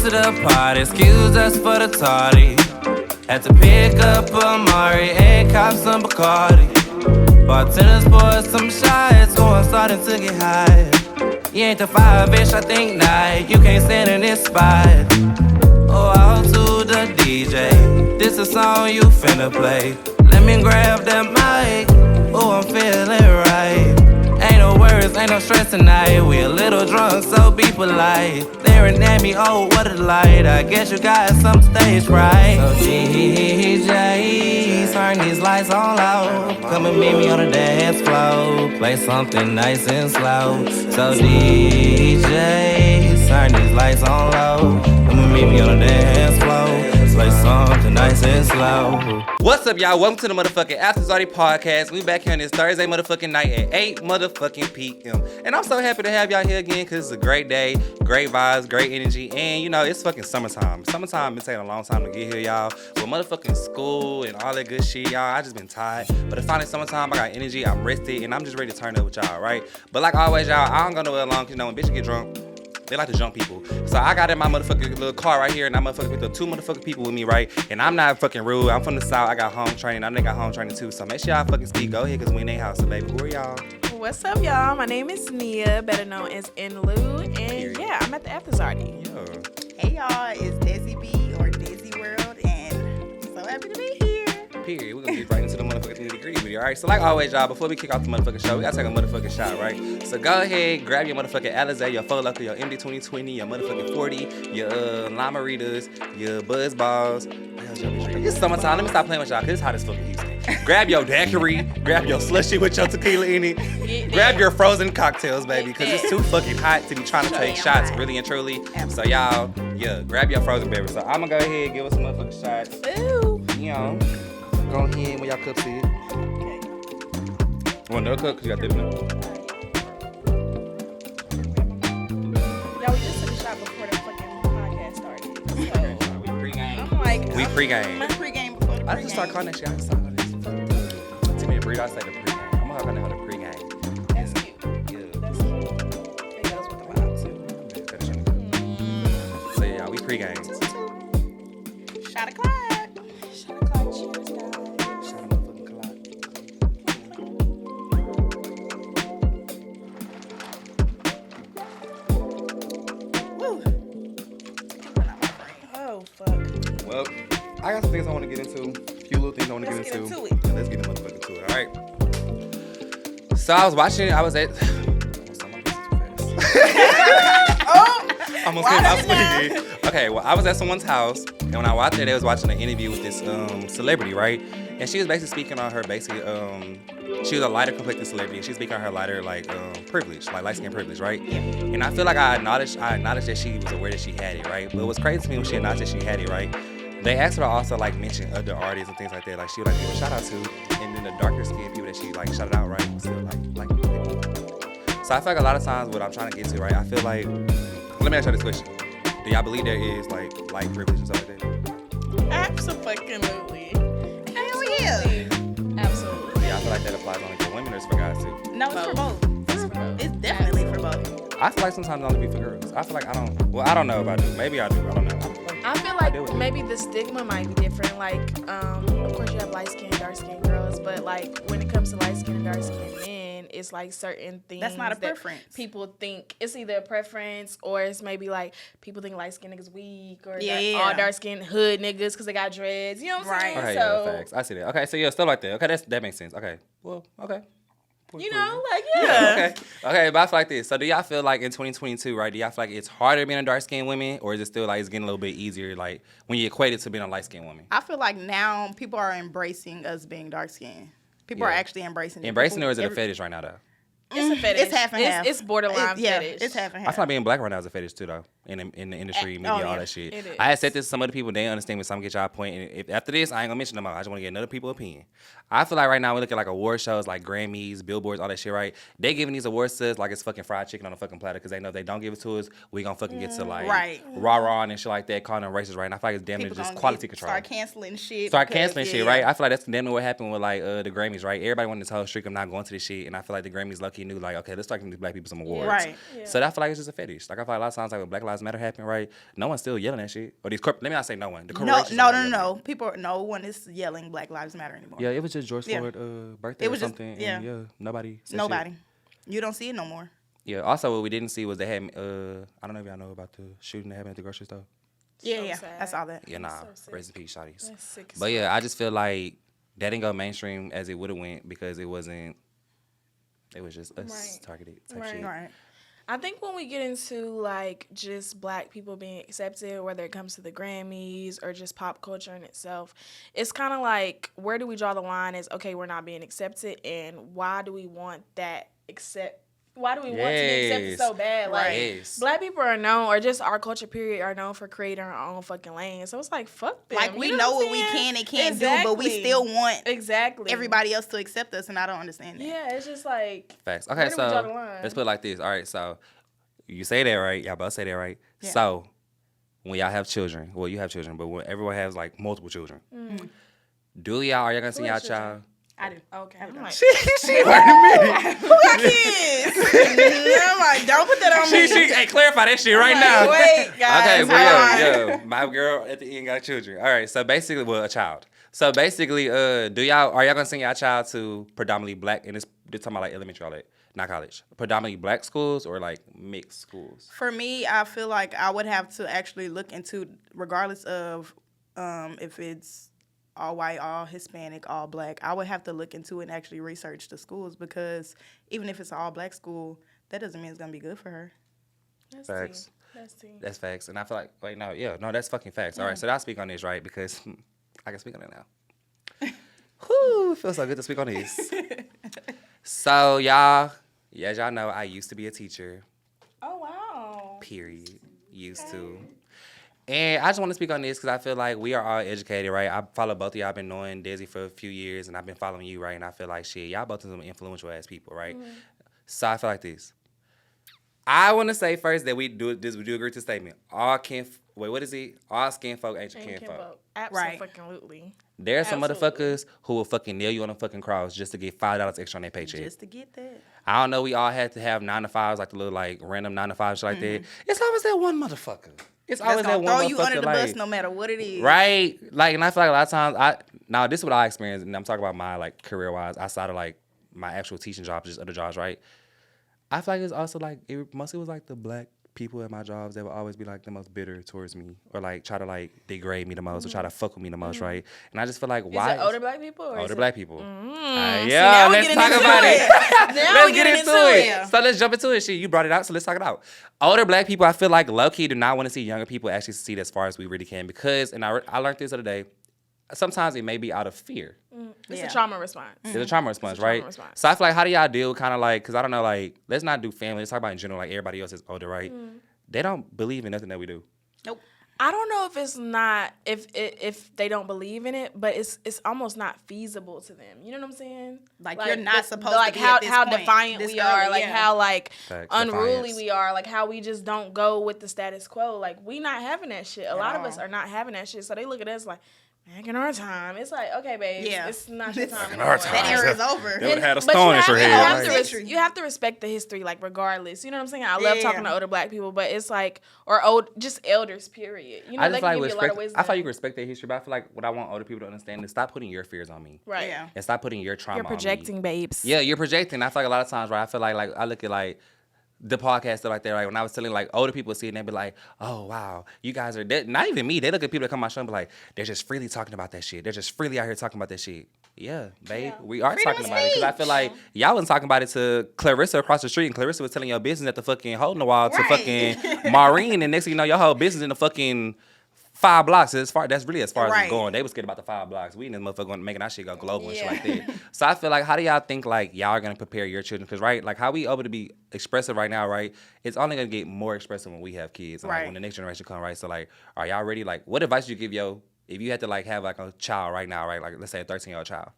to the party, excuse us for the tardy. Had to pick up Amari and cop some Bacardi. Bartenders pour some shots, going starting to get high. You ain't the fire, bitch, I think not. You can't stand in this spot. Oh, out to the DJ. This a song you finna play. Let me grab that mic. Oh, I'm feeling right. Ain't no worries, ain't no stress tonight. We a little drunk, so be polite. Staring at me, oh, what a light. I guess you got some stage fright. So DJ, turn these lights on low. Come and meet me on the dance floor. Play something nice and slow. So DJ, turn these lights on low. Come and meet me on the dance floor. Play something nice and slow. What's up, y'all? Welcome to the motherfucking After Zarty podcast. We back here on this Thursday motherfucking night at 8 motherfucking p.m. And I'm so happy to have y'all here again because it's a great day, great vibes, great energy, and you know, it's fucking summertime. Summertime been taking a long time to get here, y'all. With motherfucking school and all that good shit, y'all. I just been tired. But it's finally summertime, I got energy, I'm rested, and I'm just ready to turn up with y'all, right? But like always, y'all, I don't go nowhere long because you know when bitches get drunk, they like to jump people. So I got in my motherfucking little car right here, and I motherfucking picked up two motherfucking people with me, right? And I'm not fucking rude. I'm from the South. I got home training. I know they got home training too. So make sure y'all fucking speak. Go ahead, because we in their house. So baby, who are y'all? What's up, y'all? My name is Nia, better known as Inlu. And yeah, I'm at the After Zarty. Yeah. Hey y'all, it's Dessi B or Dessi World, and I'm so happy to be here. Period. We're gonna get right into the motherfucking nitty-gritty video. Alright, so like always, y'all, before we kick off the motherfucking show, we gotta take a motherfucking shot, right? So go ahead, grab your motherfucking Alizé, your Four Loco, your MD-2020, your motherfucking 40, your Lamaritas, your Buzz Balls. It's summertime. Let me stop playing with y'all, because it's hot as fucking Houston. Grab your daiquiri, grab your slushy with your tequila in it, grab your frozen cocktails, baby, because it's too fucking hot to be trying to take shots, really and truly. So y'all, yeah, grab your frozen beverage. So I'm gonna go ahead and give us some motherfucking shots. Ooh. You know. Go ahead with your cups in. Okay. Want another cup? Because you got that in there. Y'all, we just took a shot before the fucking podcast started. So, We pre-game. I'm like, We pre-game. My pregame before the I just start calling that shit. I just started this. Too many breed. I say the pre-game. I'm gonna call that the pre-game. that's cute. Yeah. That's cute. It goes with the vibe, too. So yeah, we pre-game. Shot o'clock. Shot o'clock, cheers, guys. Shut up, motherfucking clock. Woo. Oh, fuck. Well, I got some things I want to get into. A few little things I want to get Let's into. get into it. Yeah, let's get the motherfucking to it. All right. So I was watching. I was at. Almost hit my speaking. Okay, well, I was at someone's house, and when I walked there, they was watching an interview with this celebrity, right? And she was basically speaking on her she was a lighter complected celebrity, and she was speaking on her lighter privilege, like light skin privilege, right? Yeah. And I feel like I acknowledged that she was aware that she had it, right? But what's crazy to me when she acknowledged that she had it, right? They asked her to also like mention other artists and things like that, like she would like give a shout out to, and then the darker skinned people that she like shouted out, right? Still like. So I feel like a lot of times what I'm trying to get to, right? I feel like, let me ask you this question. Do y'all believe there is like light privilege and stuff like that? Absolutely. Hell yeah. Absolutely. Do y'all feel like that applies only for women or it's for guys too? No, it's for both. It's for both. It's definitely for both. I feel like sometimes it only be for girls. I feel like I don't know if I do. Maybe I do. I don't know. I feel like maybe the stigma might be different. Like, of course you have light skin, dark skin girls, but like when it comes to light skin and dark skin men, it's like certain things That's not a preference. People think it's either a preference or it's maybe like people think light skin niggas weak or Yeah. all dark skin hood niggas because they got dreads. You know what I'm saying? Okay, So yeah, facts. I see that. Okay, so yeah, stuff like that. Okay, that makes sense. Okay, well, okay. you know, like Okay, but I feel like this. So do y'all feel like in 2022, right? Do y'all feel like it's harder being a dark skinned woman, or is it still like it's getting a little bit easier, like when you equate it to being a light skinned woman? I feel like now people are embracing us being dark skinned. People are actually embracing it. Embracing it, or is it a fetish right now though? it's a fetish. It's half and half. It's borderline fetish. It's half and I half. feel like being black right now is a fetish too, though. In the industry, media, all yeah. that shit. It is. I had said this to some other people. They understand when some get y'all point. And if, after this, I ain't gonna mention them all. I just want to get another people's opinion. I feel like right now we look at like award shows, like Grammys, Billboards, all that shit. Right? They giving these awards to us like it's fucking fried chicken on a fucking platter because they know if they don't give it to us, we gonna fucking get to like rah and shit like that, calling them racist. Right? And I feel like it's damn near just quality control. Start canceling shit. Right? I feel like that's damn near what happened with like the Grammys. Right? Everybody wanted this whole streak of not going to this shit, and I feel like the Grammys lucky knew like, okay, let's start giving these black people some awards. Right. Yeah. So I feel like it's just a fetish. Like I feel like a lot of times like with Black Lives Lives Matter happened, right? No one's still yelling that shit. Or let me not say no one. The No, corporations are yelling no. it. No one is yelling Black Lives Matter anymore. Yeah, it was just George Floyd's birthday It was or just- something. yeah. And yeah, nobody said Nobody. shit. You don't see it no more. Yeah, also what we didn't see was they had, I don't know if y'all know about the shooting that happened at the grocery store. Yeah, sad. I saw that. Yeah, nah, so sick. rest in peace, shawties. That's sick as But yeah, I just feel like that didn't go mainstream as it would have went because it was just us Right. targeted type Right. shit. Right. I think when we get into like just Black people being accepted, whether it comes to the Grammys or just pop culture in itself, it's kind of like, where do we draw the line as, okay, we're not being accepted, and why do we want that why do we want to be accepted so bad? Like, Yes. Black people are known, or just our culture period, are known for creating our own fucking lane. So it's like, fuck them. Like, we You know what what we I'm can saying? and can't do, but we still want Exactly. everybody else to accept us, and I don't understand that. Yeah, it's just like, Facts. where Okay, do we draw the so line? let's put it like this. All right, so you say that right. Y'all both say that right. Yeah. So when y'all have children, well, you have children, but when everyone has like multiple children, are y'all gonna send y'all has children? child? I do. okay, I'm like, She heard me. Who got kids? I'm like, don't put that on me. Hey, clarify that shit right now. Wait, guys. Okay, hold well, on. yeah, my girl at the end got children. All right, so basically, well, a child. So basically, are y'all gonna send y'all child to predominantly Black, and they're talking about like elementary, all that, not college, predominantly Black schools or like mixed schools? For me, I feel like I would have to actually look into, regardless of if it's all white, all Hispanic, all Black, I would have to look into it and actually research the schools, because even if it's an all Black school, that doesn't mean it's gonna be good for her. that's Facts. That's tea. That's facts, and I feel like that's fucking facts. All right, so I'll speak on this, right? Because I can speak on it now. Whew, it feels so good to speak on this. So y'all, as y'all know, I used to be a teacher. Oh, wow. Period. Used to. And I just want to speak on this because I feel like we are all educated, right? I follow both of y'all. I've been knowing Dessi for a few years, and I've been following you, right? And I feel like, shit, y'all both are some influential ass people, right? So I feel like this. I want to say first that we do agree with the statement. All skin folk ain't your kinfolk. Absolutely. There are some Absolutely. motherfuckers who will fucking nail you on a fucking cross just to get $5 extra on their paycheck. Just to get that. I don't know. We all had to have 9 to 5s, like the little like random 9 to 5s like that. It's always that one motherfucker. It's That's always that gonna one throw you motherfucker. under the like, bus no matter what it is. right? Like, and I feel like a lot of times now this is what I experienced, and I'm talking about my like career wise outside of like my actual teaching jobs, just other jobs, right? I feel like it's also like mostly was like the Black people at my jobs that would always be like the most bitter towards me, or like try to like degrade me the most, or try to fuck with me the most, right? And I just feel like, why Is it older Black people? Or older is Black people? now Yeah, we let's getting talk into about it. it. Now Let's we get getting into into it. it. So let's jump into it. Shit, you brought it out, so let's talk it out. Older Black people, I feel like low-key do not want to see younger people actually succeed as far as we really can, because, and I learned this the other day, sometimes it may be out of fear. It's Yeah. a trauma response. It's a trauma response, trauma right? response. So I feel like, how do y'all deal kind of like, because I don't know, like, let's not do family. Let's talk about in general, like everybody else is older, right? They don't believe in nothing that we do. Nope. I don't know if it's not if they don't believe in it, but it's almost not feasible to them. You know what I'm saying? Like, you're not supposed like to be how at this how point, defiant this we are, early, like yeah. how like Facts, unruly defiance. we are, like how we just don't go with the status quo. Like, we not having that shit. A lot of all. us are not having that shit. So they look at us like, back in our time. It's like, okay, babe, Yeah. it's not your time. in our anymore. time. That era is over. They would've had a But stone you at your have- head, you have right? to you have to respect the history, like, regardless. You know what I'm saying? I love Yeah. talking to older Black people, but it's like, or just elders, period. You know, I they just can like give you a lot respect. of wisdom. I thought you could respect their history, but I feel like what I want older people to understand is stop putting your fears on me, Right. Yeah. and stop putting your trauma You're on me. projecting, babes. Yeah, you're projecting. I feel like a lot of times, right? I feel like I look at like the podcast stuff like that, right? When I was telling like older people see it, and they be like, "Oh wow, you guys are dead." Not even me. They look at people that come on my show and be like, "They're just freely talking about that shit. They're just freely out here talking about that shit." Yeah, babe, we are Freedom talking of about it, because I feel like y'all wasn't talking about it to Clarissa across the street, and Clarissa was telling your business at the fucking hole in the wall to Right. fucking Maureen, and next thing you know, your whole business in the fucking 5 blocks. That's really as far as Right. it's going. They was scared about the 5 blocks. We in this motherfucker going making our shit go global and shit like that. So I feel like, how do y'all think like y'all are gonna prepare your children? Because right, like how we able to be expressive right now, right? It's only gonna get more expressive when we have kids, and, like, Right. when the next generation come, right? So like, are y'all ready? Like, what advice you give if you had to like have like a child right now, right? Like let's say a 13-year-old child.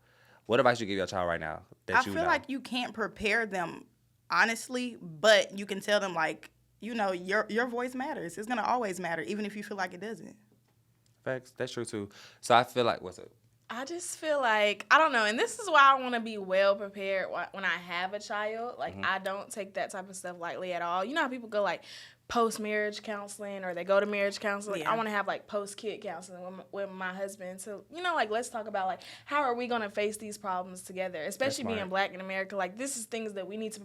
What advice you give your child right now? I feel like you can't prepare them honestly, but you can tell them, like, you know, your voice matters. It's gonna always matter, even if you feel like it doesn't. Facts. That's true too. So I feel like, what's up? I just feel like, I don't know, and this is why I want to be well prepared when I have a child. Like, I don't take that type of stuff lightly at all. You know how people go like, post-marriage counseling or they go to marriage counseling. Yeah. I want to have like post-kid counseling with my husband. So, like, let's talk about like, how are we going to face these problems together, especially being Black in America. Like, this is things that we need to,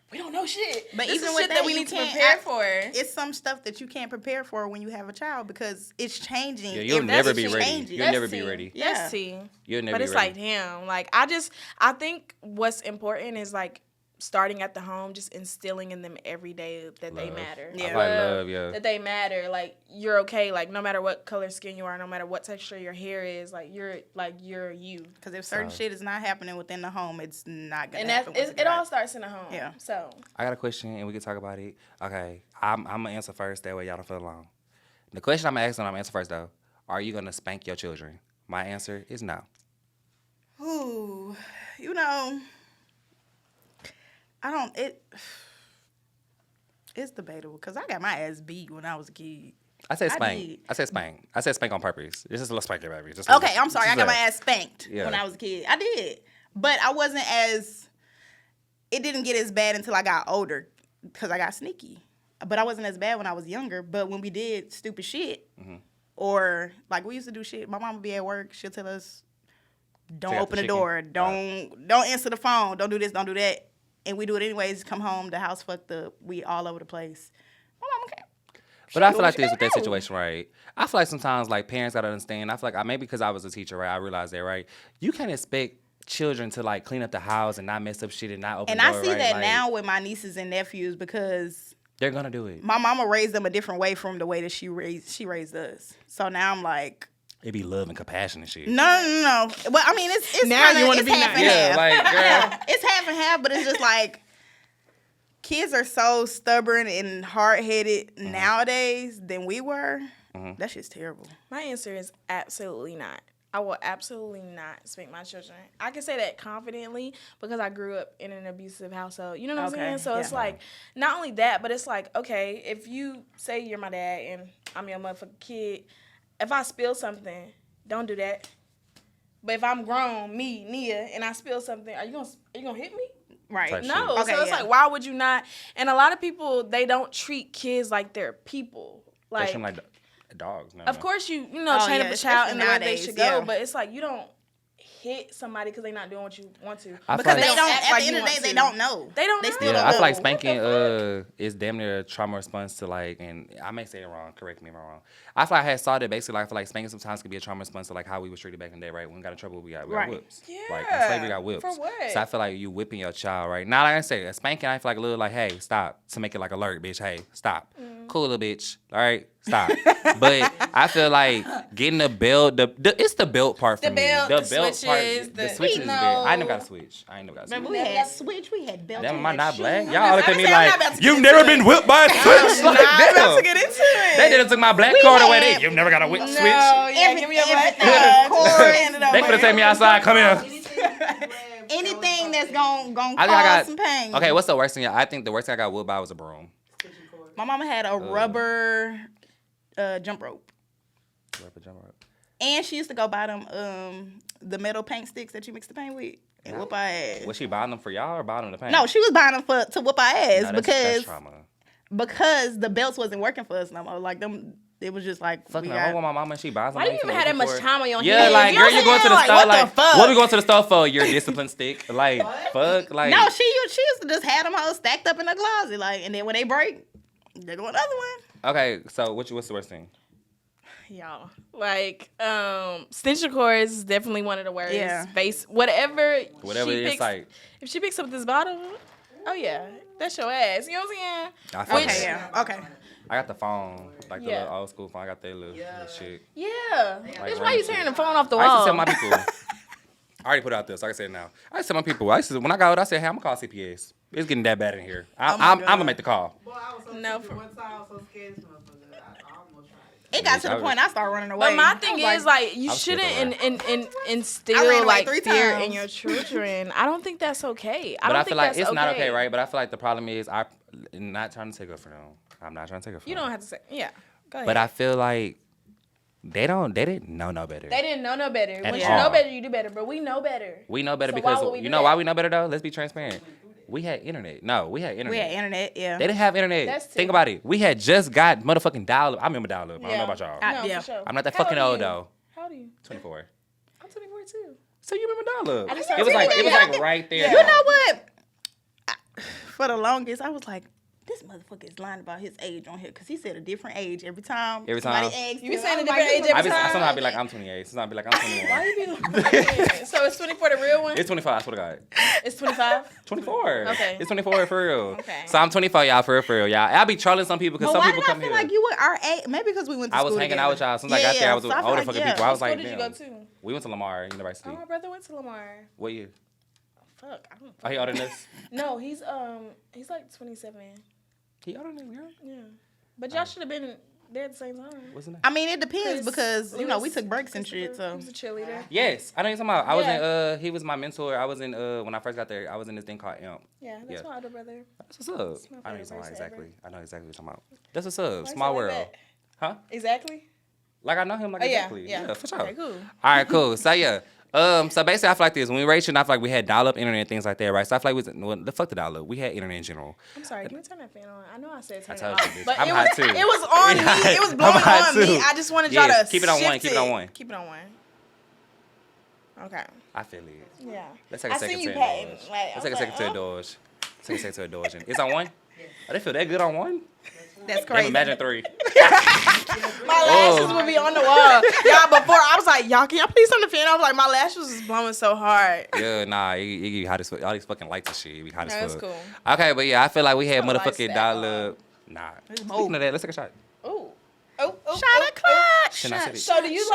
we don't know shit. But this even is with shit that, we you need to can't prepare for. It's some stuff that you can't prepare for when you have a child because it's changing. Yeah, you'll never be ready. Changes. You'll never be ready. Yeah. That's T. You'll never But be it's ready. like, damn, like, I think what's important is like, starting at the home, just instilling in them every day that they matter. Yeah. I like love, yeah. That they matter. Like, you're okay. Like, no matter what color skin you are, no matter what texture your hair is, like, you're you. Because if certain shit is not happening within the home, it's not gonna And happen. it all starts in the home. Yeah. So I got a question, and we can talk about it. Okay, I'm gonna answer first. That way, y'all don't feel alone. The question I'm gonna ask, and I'm gonna answer first though. Are you gonna spank your children? My answer is no. Ooh, it's debatable because I got my ass beat when I was a kid. I said I spank. did. I said spank. I said spank on purpose. This is a little spanking, baby. Okay, I'm sorry. I got my ass spanked Yeah. when I was a kid. I did. But I wasn't it didn't get as bad until I got older because I got sneaky. But I wasn't as bad when I was younger. But when we did stupid shit, or like we used to do shit, my mom would be at work. She'll tell us, don't Take out open the the chicken. door. Don't answer the phone. Don't do this. Don't do that. And we do it anyways. Come home, the house fucked up. We all over the place. My mama can't. But I feel like this with that situation, right? I feel like sometimes, like, parents gotta understand. I feel like maybe because I was a teacher, right? I realized that, right? You can't expect children to like clean up the house and not mess up shit and not open And the door, I see right? that Like, now with my nieces and nephews because they're gonna do it. my mama raised them a different way from the way that she raised us. So now I'm like, It be love and compassion and shit. no. Well, I mean, it's Now kinda, you wanna it's be half nice. and Yeah, half. like, girl. Yeah, it's half and half, but it's just like kids are so stubborn and hard-headed nowadays than we were. That shit's terrible. my answer is absolutely not. I will absolutely not spank my children. I can say that confidently because I grew up in an abusive household. You know what I'm Okay, saying? So it's yeah. like, not only that, but it's like, okay, if you say you're my dad and I'm your motherfucking kid, if I spill something, don't do that. But if I'm grown, me, Nia, and I spill something, are you gonna hit me? Right. Type No. shit. Okay, So it's yeah. like, why would you not? And a lot of people, they don't treat kids like they're people. They Like, seem like dogs. No, of no. course, you Oh, train yeah, up a child in the way they especially should nowadays, go, yeah. but it's like you don't hit somebody because they're not doing what you want to. I feel Because like- they don't, act at like the end you of the day, want they to. don't know. They don't They know. still Yeah, don't I feel like know. spanking is damn near a trauma response to like, and I may say it wrong. Correct me if I'm wrong. I feel like I had saw that basically. Like, I feel like spanking sometimes can be a trauma response to like how we was treated back in the day, right? When we got in trouble, we got Right. whips. Yeah. Like in slavery, we got whips. For what? So I feel like you whipping your child, right? Now, like I say, a spanking, I feel like a little like, hey, stop, to make it like alert, bitch. Hey, stop. Cool, little bitch. All right, stop. But I feel like getting the belt, it's the belt part for The me. belt, the belt switches, part, the the- switches is we very. I ain't know. never got a switch. I ain't never got a switch. Remember, we had switch, we had belt. Damn, we am I had not shoes. black? Y'all look at me I'm not like, about to get you've into never it. been whipped by a switch? Like, I'm about to damn. get into it. They done took my black We card away. They, had- you've never got a whip switch. No, yeah, give me your black Everything. card. They finna take me outside. Come here. Anything that's gonna I think cause I got some pain. Okay, what's the worst thing? I think the worst thing I got whipped by was a broom. My mama had a rubber jump rope. And she used to go buy them the metal paint sticks that you mix the paint with and whoop our ass. Was she buying them for y'all or buying them to paint? No, she was buying them to whoop our ass Nah, that's because trauma. the belts wasn't working for us no more. Like them, it was just like Fuck we no, got- I want my mama and she buys them. Why do you even have that much time on your Yeah, hands? like You know girl, what you going to the I'm saying? store Like, like, what the fuck? what we going to the store for? Your discipline stick, like fuck, like No, she used to just have them hoes stacked up in the closet, like, and then when they break, they go another one. Okay, so what's the worst thing? Y'all, like, extension cords is definitely one of the worst. Yeah. Face, whatever It she is, picks, like if she picks up this bottle, oh yeah, that's your ass. You know what I'm I saying? feel Which- that. Okay, yeah, okay. I got the phone, like the Yeah. little old school phone. I got that little shit. Yeah. Bitch, why random you shit. tearing the phone off the I used to wall? tell my people. I already put it out there, so I can say it now. I used to tell my people. When I got out, I said, "Hey, I'm gonna call CPS. It's getting that bad in here. I'm gonna make the call." Boy, I was so No, stupid for- one time. I was so scared of this motherfucker. I almost tried it. It got to the point I started running away. But my I thing was is, like, you I'm scared shouldn't to run. I ran instill away like 3 fear times. in your children. I don't think that's okay. But I don't feel think like that's it's not okay, right? But I feel like the problem is I'm not trying to take up for them. I'm not trying to take up for You them. don't have to say, yeah. Go ahead. But I feel like they didn't know no better. They didn't know no better. At Once all. you know better, you do better. But we know better. We know better So because why would we you do know that? why we know better though? Let's be transparent. We had internet. No, we had internet. We had internet, yeah. They didn't have internet. That's Think two. about it. We had just got motherfucking dial-up. I remember dial-up. I don't know Yeah. about y'all. No, Yeah. for sure. I'm not that How fucking are old you? though. How old are you? 24. I'm 24 too. So you remember dial-up? I just It was like started- right there. Yeah. You know what? For the longest, I was like, this motherfucker is lying about his age on here because he said a different age every time. Every somebody time. asked You be him. saying I'm a different age this every I time? sometimes I be like, I'm 28. Sometimes I be like, I'm 21. Why you be like, so it's 24 the real one? It's 25, I swear to God. It's 25? 24. Okay. It's 24 for real. Okay. So I'm 24, y'all, for real, y'all. I'll be trolling some people because But some why people did I come feel here. like you were our age? Maybe because we went to I school was hanging out with together. y'all. As soon as I got there, I was with so feel older like, fucking yeah. people. I was What like, school did you damn. go to? We went to Lamar University. Oh, my brother went to Lamar. What year? Fuck, I don't. Oh, he older than us? No, he's like 27. He older than us, girl? Yeah, but y'all should have been there at the same time. What's his name? I mean, it depends Chris because, you know, we Lewis, took breaks and shit, Christopher, so. He was a cheerleader. Yes, I know you're talking about. I was Yeah. in, he was my mentor. I was in, when I first got there, I was in this thing called IMP. Yeah, that's Yeah. my older brother. That's what's up. It's my I know you're favorite talking about person exactly. ever. I know exactly what you're talking about. That's what's up. Why you Small say it like world. that? Huh? Exactly. Like I know him like Oh, yeah, exactly. yeah. For sure. Okay, cool. All right, cool. So yeah. So basically, I feel like this. When we raised you, I feel like we had dial-up internet and things like that, right? So I feel like the fuck the dial-up. We had internet in general. I'm sorry. Can we turn that fan on? I know I said turn told it you, off, bitch. but I'm it hot was too. it was on me. It was I'm blowing hot on me. too. I just wanted Yes, y'all to keep it on one, shift keep it on one. Keep it on one. Okay. I feel it. Yeah. Let's take a I second seen to you patting. indulge. Like, Let's take a second to indulge. Let's take a second to indulge. It's on one? Oh, they feel that good on one? That's Damn, crazy. imagine three. My lashes would be on the wall. Y'all, before I was like, y'all, can y'all please turn the fan off? Like, my lashes was blowing so hard. Yeah, nah, it get hot as fuck. All these fucking lights and shit, it be hot as That's fuck. cool. Okay, but yeah, I feel like we had Don't lights motherfucking that dial-up. Nah. Speaking of that, let's take a shot. Ooh. Oh, Shot o'clock. Can I say this? So do you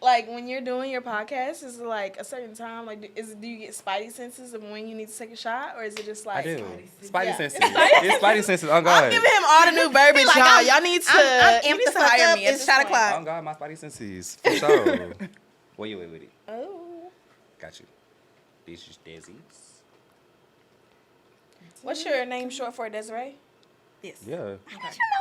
like when you're doing your podcast, is it like a certain time? Like, do you get spidey senses of when you need to take a shot, or is it just like? I do. Spidey Yeah. senses. It's Spidey senses. On I'm God. giving him all the new verbiage, Like, y'all. Y'all need to. I'm he amped needs the to fuck hire up. me. at It's this shot point. o'clock. On God, my Spidey senses. For sure. Where you at with it? Oh. Got you. This is Desi's. What's your name short for, Desiree? Yes. Yeah. You know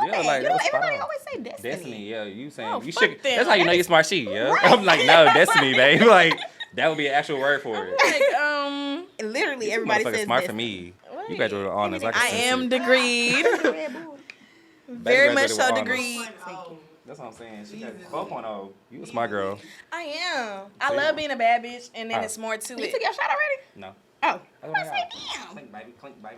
Yeah, that. like, You know, that was spot everybody on. always say destiny. Destiny, yeah. You saying Oh, you fuck should. them. That's how you know you're smart shit, yeah. I'm like, no, Destiny, babe. Like that would be an actual word for it. Like, Literally, This everybody motherfucker says smart for destiny. me. Wait. You graduated with honors. Like I am degreed. Very much so degreed. That's what I'm saying. She got 4.0. You a smart girl. I am. I love being a bad bitch, and then Oh. it's more to You it. took your shot already? No. Oh. I I say damn. Clink, baby. Clink, baby.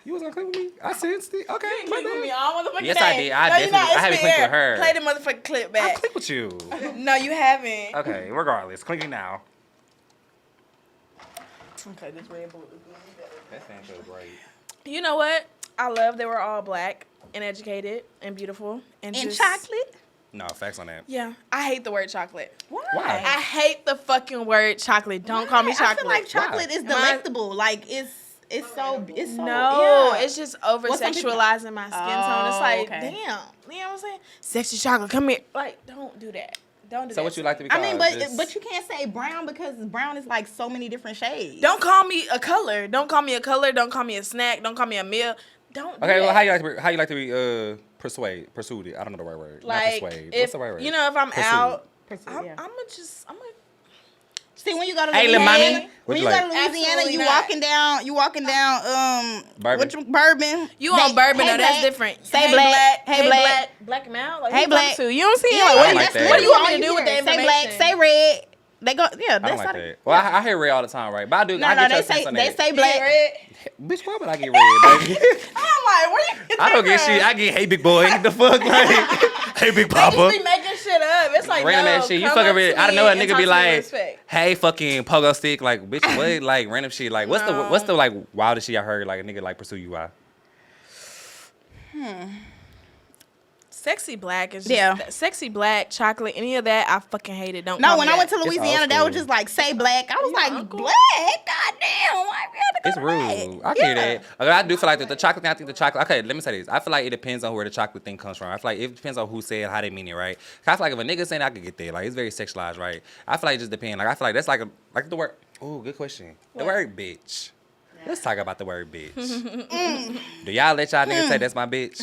You was gonna clink with me? I sensed it. Okay. You my click with bad. me all motherfucking Yes, I day. did. I No, you're definitely- not. I It's haven't been clicked with air. her. Play the motherfucking clip I back. click with you. No, you haven't. Okay, regardless. Clinking now. Okay, this Red Bull is That thing feels great. You know what? I love they were all black and educated and beautiful and And just, chocolate? No, facts on that. Yeah, I hate the word chocolate. Why? I hate the fucking word chocolate. Don't call me chocolate. I feel like chocolate is Am I- delectable. Like it's so No, yeah. it's just over Well, some people- sexualizing my skin tone. It's Oh, like, okay. damn, you know what I'm saying? Sexy chocolate, come here. Like, don't do that. Don't do that. So what you like to be I called? mean, but Just- but you can't say brown because brown is like so many different shades. Don't call me a color. Don't call me a color. Don't call me a snack. Don't call me a meal. Don't. Do Okay, well, that. how you like to be pursued? I don't know the right word. Like, Not persuade. if What's the right word? you know, if I'm Pursued. out, Pursue, I'm yeah. gonna. See, when you go to Hey, Louisiana, lil' mommy. What when you you like? go to Louisiana, Absolutely you not. walking down, Bourbon. Bourbon. You on bourbon hey, though? That's black. different. Say hey black. Hey black. black him out. Like, Hey, who you talking black. to? You know what I'm saying? Yeah, Like, I what, don't like that's, that. what do you want me all to do with the hear. information? Say black. Say red. They go. Yeah, I that's don't how like they. that. Well, I hear red all the time, right? But I do. No, I no, get they your say sense on they that. say Yeah, black. red. Bitch, why would I get red, baby? I'm like, where you get I don't get that shit. from? I get hey big boy. The fuck, like hey big They papa. just be making shit up. It's like, Random no, ass shit. You come fucking up red. to I don't me know a and nigga talk be to me with like, respect. hey fucking pogo stick, like bitch, what? Like random shit. Like what's No. the like wildest shit I heard like a nigga like pursue you by? Sexy black is just Yeah. sexy black chocolate. Any of that, I fucking hate it. Don't. No, call when me I went to that. Louisiana, old that was school. just like say black. I was Yeah, like uncle. black. Goddamn, why we had to go It's to rude. black? I hear that. Okay, I do feel like the chocolate thing, I think the chocolate. Okay, let me say this. I feel like it depends on where the chocolate thing comes from. I feel like it depends on who said how they mean it, right? 'Cause I feel like if a nigga saying it, I could get there. Like it's very sexualized, right? I feel like it just depends. Like I feel like that's like the word. Oh, good question. The word bitch. Let's talk about the word bitch. Do y'all let y'all niggas say that's my bitch?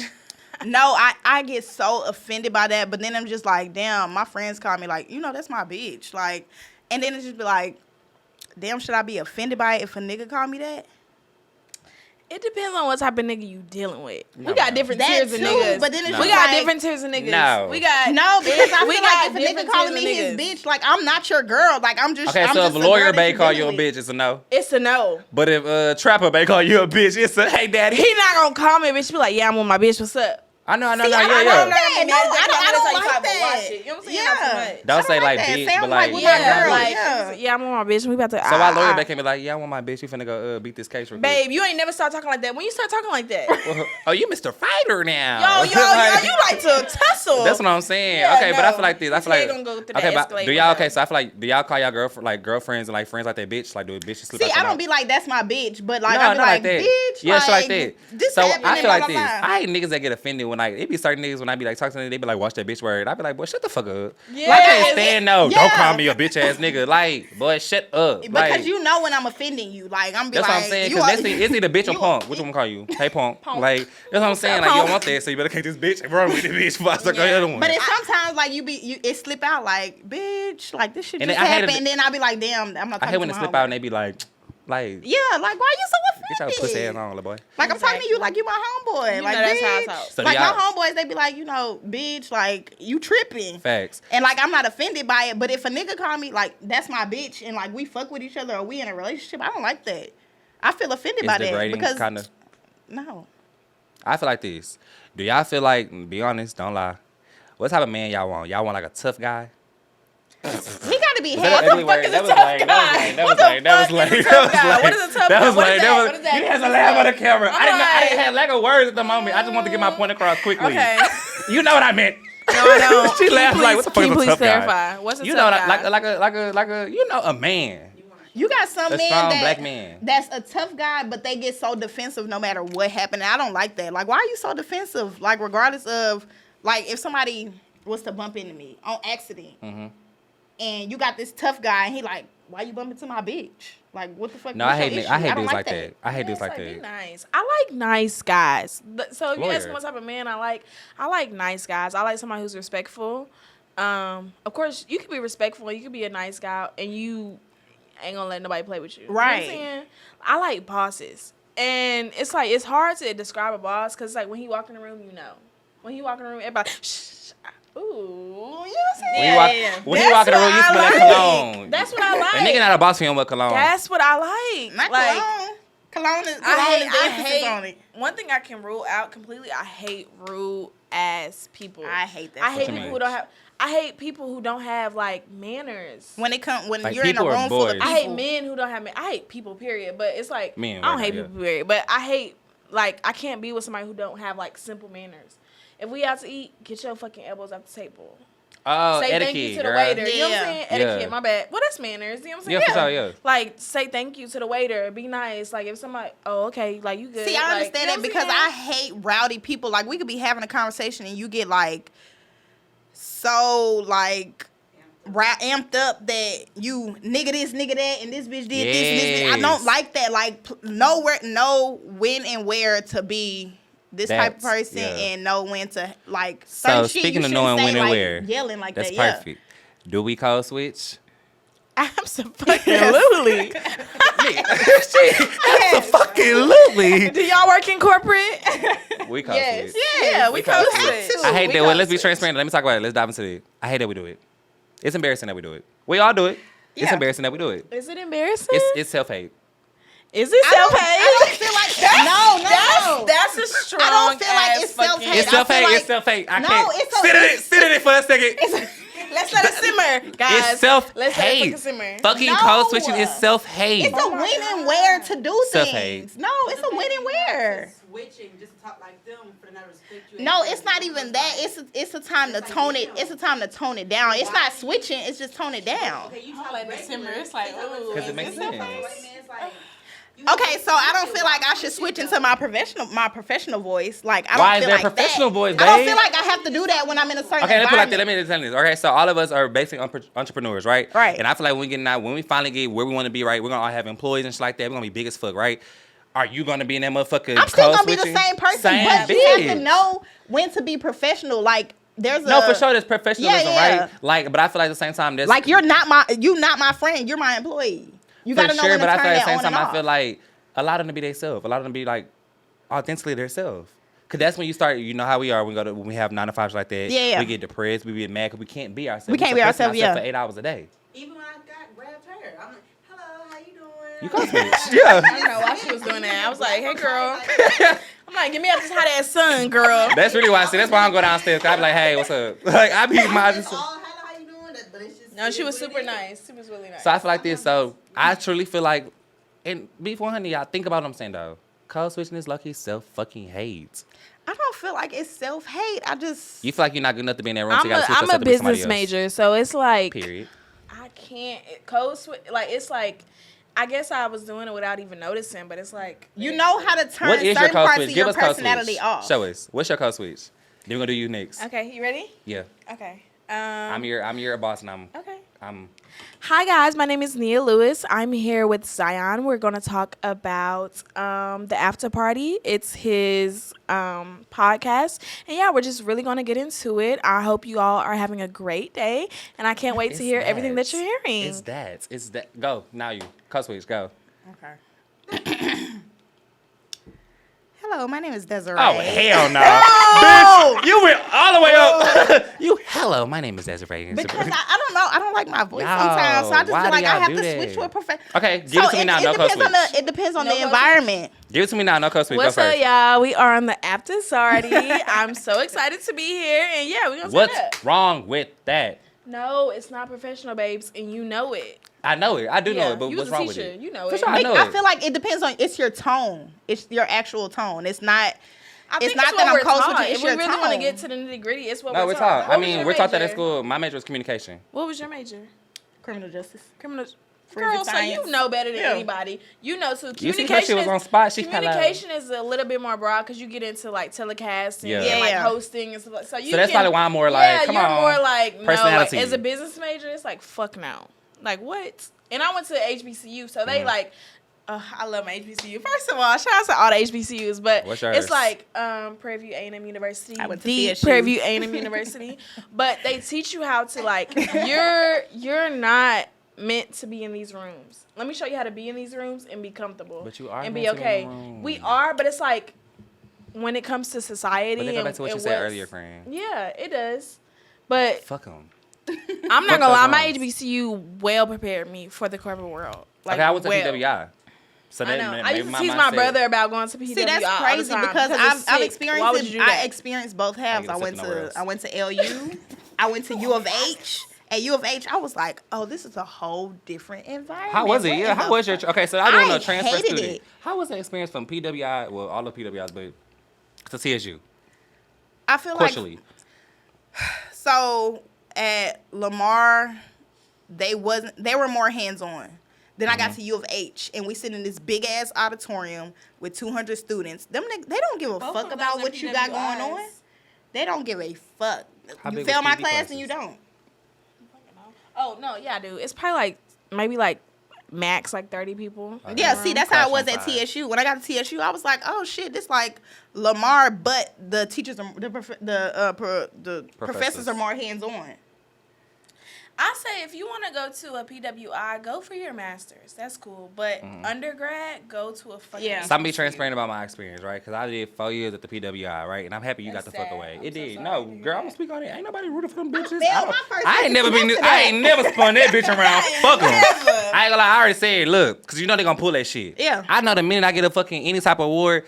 No, I get so offended by that, but then I'm just like, damn, my friends call me like, you know, that's my bitch. Like, and then it just be like, damn, should I be offended by it if a nigga call me that? It depends on what type of nigga you dealing with. No, we got no. different That tiers of too, niggas. but then it's we just got like- different tiers of niggas. No. We got No, because I we feel got like if a nigga different calling tiers me of his niggas. bitch, like I'm not your girl. Like I'm just. Okay, I'm so just if a lawyer girl that bay you call you a dealing with. bitch, it's a no. It's a no. But if trapper bay call you a bitch, it's a hey daddy. He not gonna call me a bitch. Be like, yeah, I'm with my bitch. What's up? I know, See, I yeah, don't yeah. like that. No, I don't That's how like you watch that. it. You know what I'm saying? Yeah. Not too much. Don't say I don't like like that. bitch, Say I'm but like like with Yeah, my girl, like, yeah. yeah, I'm with my bitch. We about to. So why lawyer bay can be like, yeah, I want my bitch. We finna go beat this case real quick. Babe, you ain't never start talking like that. When you start talking like that, Oh, you Mr. Fighter now. yo, you like to tussle. That's what I'm saying. Yeah, okay, but I no. feel like this. I This feel like nigga gonna go through okay, that but escalator do y'all now. okay? So I feel like do y'all call y'all girlfriends and like friends like that bitch? Like do bitches slip? See, out I your don't mouth? be like that's my bitch, but like No, I be not like, that. bitch, Yeah, shit like that. This So happened I and feel like blah, this. blah, blah. I hate niggas that get offended when like it be certain niggas when I be like talking to them, they be like, watch that bitch word. I be like, boy, shut the fuck up. Yeah. Like, I can't stand no. Yeah. Don't call me a bitch ass nigga. Like, boy, shut up. Because Like, you know when I'm offending you, like I'm be that's like, what I'm saying. you Because are- it's either bitch or you- punk. Which one call you? Hey punk. Like that's what I'm saying. Like you don't want that, so you better take this bitch and run with the bitch before I start the other one. But it's sometimes like it slip out like, bitch, like this shit And just then I hate happened, it- and then I'll be like, damn, I'm not I talking hate when to it my slip homeboy. out and they be like, Yeah, like why you so get your offended? pussy ass on, little boy. Like I'm talking to you like you my homeboy. You like know that's how I bitch. talk. So like do y'all- my homeboys, they be like, you know, bitch, like you tripping. Facts. And like I'm not offended by it, but if a nigga call me like that's my bitch and like we fuck with each other or we in a relationship, I don't like that. I feel offended by It's that degrading, because kind of. no. I feel like this. Do y'all feel like, be honest, don't lie. What type of man y'all want? Y'all want like a tough guy? He got to be Is that an ugly fuck word? is a That was tough lame. guy? That What was the lame. That was fuck lame. is a That tough was guy? lame. What is a tough That guy? was What is lame. that? That was. What is that? You had to laugh on the camera. I didn't know. I like- didn't have lack of words at the moment. I just want to get my point across quickly. Okay. You know what I meant. No, I don't. She Can you laughed like, please- what the fuck can is you a please tough guy? clarify? What's a You know, tough guy? like a you know, a man. You got some A men strong that black man. that's a tough guy, but they get so defensive no matter what happened. And I don't like that. Like, why are you so defensive? Like, regardless of, like, if somebody was to bump into me on accident, Mm-hmm. and you got this tough guy, and he like, why you bump into my bitch? Like, what the fuck? No, what's I hate your niggas. issue? I hate don't dudes like that. I hate Yeah, dudes it's like be that. nice. I like nice guys. So if you ask me Lawyer. what type of man I like nice guys. I like somebody who's respectful. Of course, you could be respectful and you could be a nice guy and you ain't gonna let nobody play with you. Right. You know what I'm saying? I like bosses. And it's like, it's hard to describe a boss because like when he walk in the room, you know. When he walk in the room, everybody, shh. Ooh, you know what I'm saying? When he walk in the room, you smell like cologne. That's what I like. A nigga not a boss for him with cologne. That's what I like. Not like, cologne. Cologne is I the emphasis hate on it. one thing I can rule out completely. I hate rude ass people. I hate that. I hate so people much. who don't have. I hate people who don't have like manners. When Like, you're in a people are room full of boys. people. I hate men who don't have. I hate people. Period. But it's like Men, I don't right hate now, people. Period. But I hate like I can't be with somebody who don't have like simple manners. If we out to eat, get your fucking elbows off the table. Oh, Say etiquette, thank you to the girl. waiter. You know what I'm Yeah. saying? Yeah. Etiquette, my bad. Well, that's manners. You know what I'm saying? Yeah, for sure, yeah. Like, say thank you to the waiter. Be nice. Like, if somebody, oh, okay, like, you good. See, I Like, understand you know that what because I'm I hate rowdy people. Like, we could be having a conversation and you get, like, so, like, amped up that you nigga this, nigga that, and this bitch did this, and this bitch. I don't Yes. like that. Like, know when and where to be this type of That's- person yeah. and know when to, like, So certain shit speaking you of shouldn't knowing say, when and like, where, yelling like that's that. perfect. Do we code switch? Absolutely. Absolutely. Do y'all work in corporate? We code Yes. switch. Yeah, we code code switch. switch. I hate We that. Well, code let's be switch. transparent. Let me talk about it. Let's dive into it. I hate that we do it. It's embarrassing that we do it. We all do it. It's Yeah. embarrassing that we do it. Is it embarrassing? It's self-hate. Is it I don't self-hate? feel like no. That's a strong. I don't feel like ass it's fucking- self-hate. It's I feel self-hate. like- It's self-hate. I No, can't. it's a- Sit in it for a second. Let's let it simmer, guys. It's self-hate. Let's let it fucking simmer. Fucking No. code switching is self-hate. It's a when and where to do Self-hate. things. No, it's a when and where. Switching just to talk like them for them to respect you. No, it's not even that. It's a time to tone it. It's a time to tone it down. It's not switching. It's just tone it down. Okay, you I'm talk letting it regular. simmer. It's like, ooh. 'Cause it makes It's sense. like, Okay, so I don't feel like I should switch into my professional voice. Like I don't Why is feel there like professional that. voice, I don't babe? feel like I have to do that when I'm in a certain Okay, let's put it like that. environment. Let me just tell you this. Okay, so all of us are basic entrepreneurs, right? Right. And I feel like when we finally get where we want to be, right, we're gonna all have employees and shit like that. We're gonna be big as fuck, right? Are you gonna be in that motherfucker? I'm still code gonna be the switching? same person, Same but you have to bitch. know when to be professional. Like there's No, a for sure, there's professionalism, Yeah, yeah. right? Like, but I feel like at the same time, there's Like you're not my friend. You're my employee. You gotta know when to but I turn feel at the that same on time, and I feel off. like a lot of them be themselves. A lot of them be like authentically themselves. Cause that's when you start. You know how we are. When we have 9 to 5s like that. Yeah. We get depressed. We get mad because we can't be ourselves. We can't be suppressing ourselves, yeah. for 8 hours a day. Even when I grabbed her, I'm like, hello, how you doing? You code switch. Yeah. I don't know why she was doing that. I was like, hey, girl. I'm like, get me out this hot ass sun, girl. That's really why. See, that's why I don't go downstairs. I be like, hey, what's up? Like I be my. It's all hello, how you doing? But it's just. No, she was what it super is. nice. She was really nice. So I feel like this. So I truly feel like, and beef 100, y'all think about what I'm saying though. Code switching is lucky self fucking hate. I don't feel like it's self-hate. I just... You feel like you're not good enough to be in that room, so I'm you gotta switch a yourself to be somebody business else. major, so it's like Period. I can't code switch. Like it's like I guess I was doing it without even noticing, but it's like You know how to turn What is your certain code parts switch? of Give your us code personality switch. off. Show us. What's your code switch? Then we're gonna do you next. Okay, you ready? Yeah. Okay. I'm your boss, and Okay. I'm. Hi guys, my name is Nia Lewis. I'm here with Zion. We're going to talk about the After Party. It's his podcast. And yeah, we're just really going to get into it. I hope you all are having a great day. And I can't wait to hear everything that you're hearing. It's that. Go. Now you. Code switch. Go. Okay. Hello, my name is Desiree. Oh, hell no. Bitch, you went all the way up. Hello, my name is Desiree. Because I don't know. I don't like my voice Yo, sometimes. So I just why feel do like I y'all have do to switch that? to a professional. Okay, give it to me now. No code switch. It depends on No the code environment. Give it to me now. No code switch. What's Go up, first. y'all? We are on the After Zarty. I'm so excited to be here. And yeah, we're going to What's start up. wrong with that? No, it's not professional, babes. And you know it. I know it. I do know Yeah, it, but you what's was a wrong with teacher. it? You know For it. sure, I know I it. feel like it depends on it's your tone. It's your actual tone. It's not. I It's think not it's that what I'm we're close with taught. you, it's If we your really want to tone. get to the nitty gritty, it's what No, we're we're taught. taught. What I was mean, your we're taught that at major? school. My major was communication. What was your major? Criminal justice. Criminal. Forensic Girl, so science. you know better than Yeah. anybody. You know, so You see how she communication was is, on spot? She communication is a little bit more broad because you get into like telecasting Yeah. and like Yeah. hosting and stuff. Like, so you that's can, probably why I'm more like, yeah, come you're on. more like no. Like, Personality. as a business major, it's like fuck no. Like what? And I went to HBCU, so they like. I love my HBCU. First of all, shout out to all the HBCUs, but What's yours? it's like Prairie View A&M University, I went to the TSU. Prairie View A&M University, but they teach you how to like you're not meant to be in these rooms. Let me show you how to be in these rooms and be comfortable. But you are and meant be to be in okay. the room. We are, but it's like when it comes to society. But they go back to what you and said what's- earlier, friend. Yeah, it does. But Fuck them. I'm not Fuck gonna lie, those my rooms. HBCU well prepared me for the corporate world. Like, Okay, I went to well. PWI. So I that know. meant I used to my tease my mindset- brother about going to PWI. See, that's all the crazy time because it's I've sick. Why would experienced you it. do I that? experienced both halves. I I get went accepted nowhere to else. LU. I went to U of H. At U of H, I was like, oh, this is a whole different environment. How was it? What Yeah, in how the was your... fuck? Okay, so I don't know, I transfer hated student. it. How was the experience from PWI, well, all the PWIs, but to TSU? I feel Culturally. like so at Lamar, they were more hands on. Then I got to U of H, and we sit in this big ass auditorium with 200 students. They don't give a Both fuck of about those what are you got going PWIs. on. They don't give a fuck. How You big fail was my PV class classes? and you don't. Oh no, yeah, I do. It's probably like maybe like max like 30 people. Yeah, see, that's how it was Class at on TSU. When I got to TSU, I was like, "Oh shit, this like Lamar," but the teachers, the professors Professors. are more hands on. I say if you want to go to a PWI, go for your master's. That's cool. But undergrad, go to a fucking Yeah. So I'm be transparent about my experience, right? Because I did 4 years at the PWI, right? And I'm happy you That's got the fuck sad. away. I'm It so did. sorry No, to hear girl, I'm that. gonna speak on it. Ain't nobody rooting for them bitches. failed my first I ain't never been. semester I ain't never spun that bitch around. Fuck them. Never. I ain't gonna lie. I already said, look, because you know they gonna pull that shit. Yeah. I know the minute I get a fucking any type of award,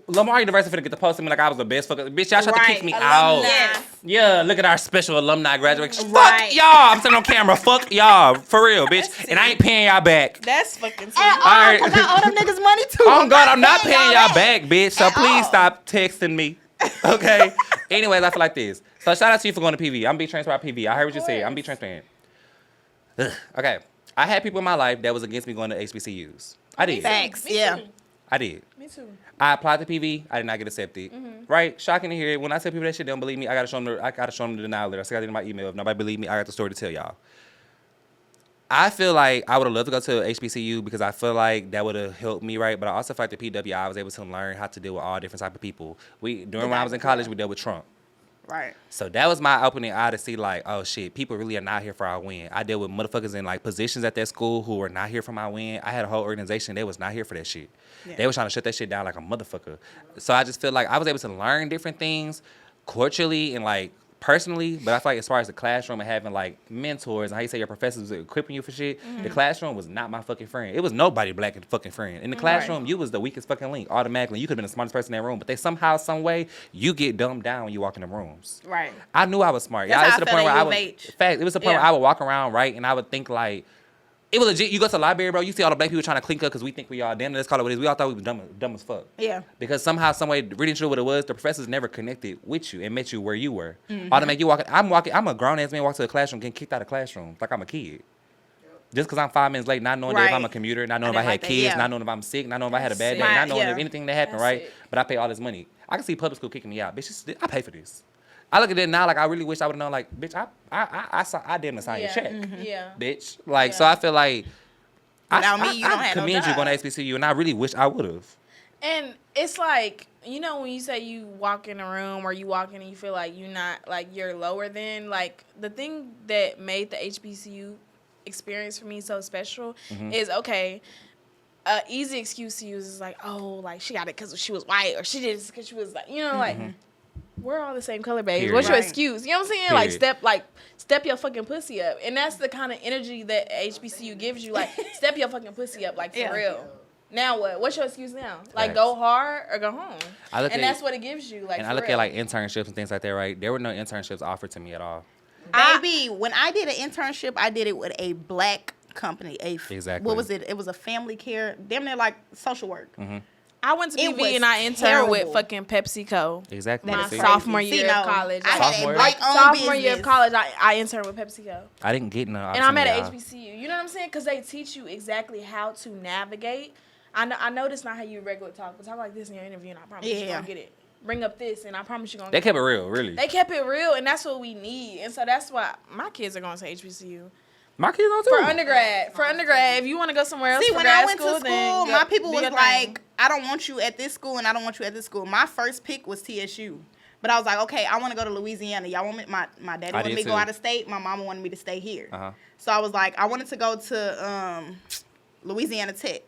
Lamar University finna get the post to me like I was the best fucking bitch. Y'all tried to kick me out. Alumni. Yeah, look at our special alumni graduation. Right. Fuck y'all. I'm sitting on camera. Fuck y'all. For real, bitch. And I ain't paying y'all back. That's fucking At sick. all, Alright. 'cause I owe them niggas money too. Oh God, I'm not paying y'all back, bitch. So At please all. stop texting me. Okay. Anyways, I feel like this. So shout out to you for going to PV. I'm be transparent about PV. I heard what you said. I'm be transparent. Ugh. Okay. I had people in my life that was against me going to HBCUs. I did. Facts, Me yeah. too. I did. Me too. I applied to PV. I did not get accepted. Right? Shocking to hear. When I tell people that shit, they don't believe me. I gotta show them the denial letter. I got it in my email. If nobody believe me, I got the story to tell y'all. I feel like I would have loved to go to HBCU because I feel like that would have helped me, right? But I also feel like the PWI, I was able to learn how to deal with all different type of people. During when I was in college, we dealt with Trump. Right. So that was my opening eye to see like, oh shit, people really are not here for our win. I deal with motherfuckers in like positions at that school who were not here for my win. I had a whole organization that was not here for that shit. Yeah. They was trying to shut that shit down like a motherfucker. So I just feel like I was able to learn different things culturally and like personally, but I feel like as far as the classroom and having like mentors and how you say your professors were equipping you for shit, the classroom was not my fucking friend. It was nobody black and fucking friend. In the classroom, you was the weakest fucking link automatically. You could have been the smartest person in that room, but they somehow, some way, you get dumbed down when you walk in the rooms. Right. I knew I was smart. That's Y'all, how it's to the I point felt where at I U would. of H. Fact, it was the point where I would walk around right, and I would think like. It was legit. You go to the library, bro. You see all the black people trying to clink up because we think we all damn. Let's call it what it is. We all thought we was dumb as fuck. Yeah. Because somehow, some way, reading through what it was, the professors never connected with you and met you where you were. Automatically, you walking. I'm a grown ass man walk to the classroom, getting kicked out of the classroom like I'm a kid. Just because I'm 5 minutes late, not knowing that if I'm a commuter, not knowing if I had kids, not knowing if I'm sick, not knowing if I had a bad day, not knowing if anything that happened, right? But I pay all this money. I can see public school kicking me out. Bitch, I pay for this. I look at it now like I really wish I would have known. Like, bitch, I damn near signed your check, bitch. Like, so I feel like. Without me, you don't have no commend you job. going to HBCU, and I really wish I would have. And it's like, you know, when you say you walk in a room or you walk in and you feel like you're not, like, you're lower than, like, the thing that made the HBCU experience for me so special is, okay, an easy excuse to use is like, oh, like, she got it because she was white, or she did it because she was, like, you know, like, we're all the same color, babes. Period. What's your Right. excuse? You know what I'm saying? Period. Like, step your fucking pussy up. And that's the kind of energy that HBCU gives you. Like, step your fucking pussy up, like, for real. Now what? What's your excuse now? Like, Facts. go hard or go home. That's what it gives you. Like, And for I look real. at like internships and things like that, right? There were no internships offered to me at all. Baby, when I did an internship, I did it with a black company. Exactly. What was it? It was a family care, damn near like social work. I went to It PV was and I interned terrible. with fucking PepsiCo. Exactly. My See? sophomore See, year no, of college. I had Sophomore? a black owned Sophomore year of business. college, I interned with PepsiCo. I didn't get no. And I'm at an opportunity, HBCU. You know what I'm saying? Because they teach you exactly how to navigate. I know this not how you regular talk, but talk like this in your interview, and I promise you're going to get it. Bring up this, and I promise you're going to They kept it real, really. They kept it real, and that's what we need. And so that's why my kids are going to HBCU. My kids don't too. For undergrad, if you want to go somewhere else See, for when grad I went school, to school, then my people do was your like, thing. I don't want you at this school and I don't want you at this school. My first pick was TSU. But I was like, okay, I want to go to Louisiana. Y'all want me, my daddy wanted me to go out of state. My mama wanted me to stay here. So I was like, I wanted to go to Louisiana Tech.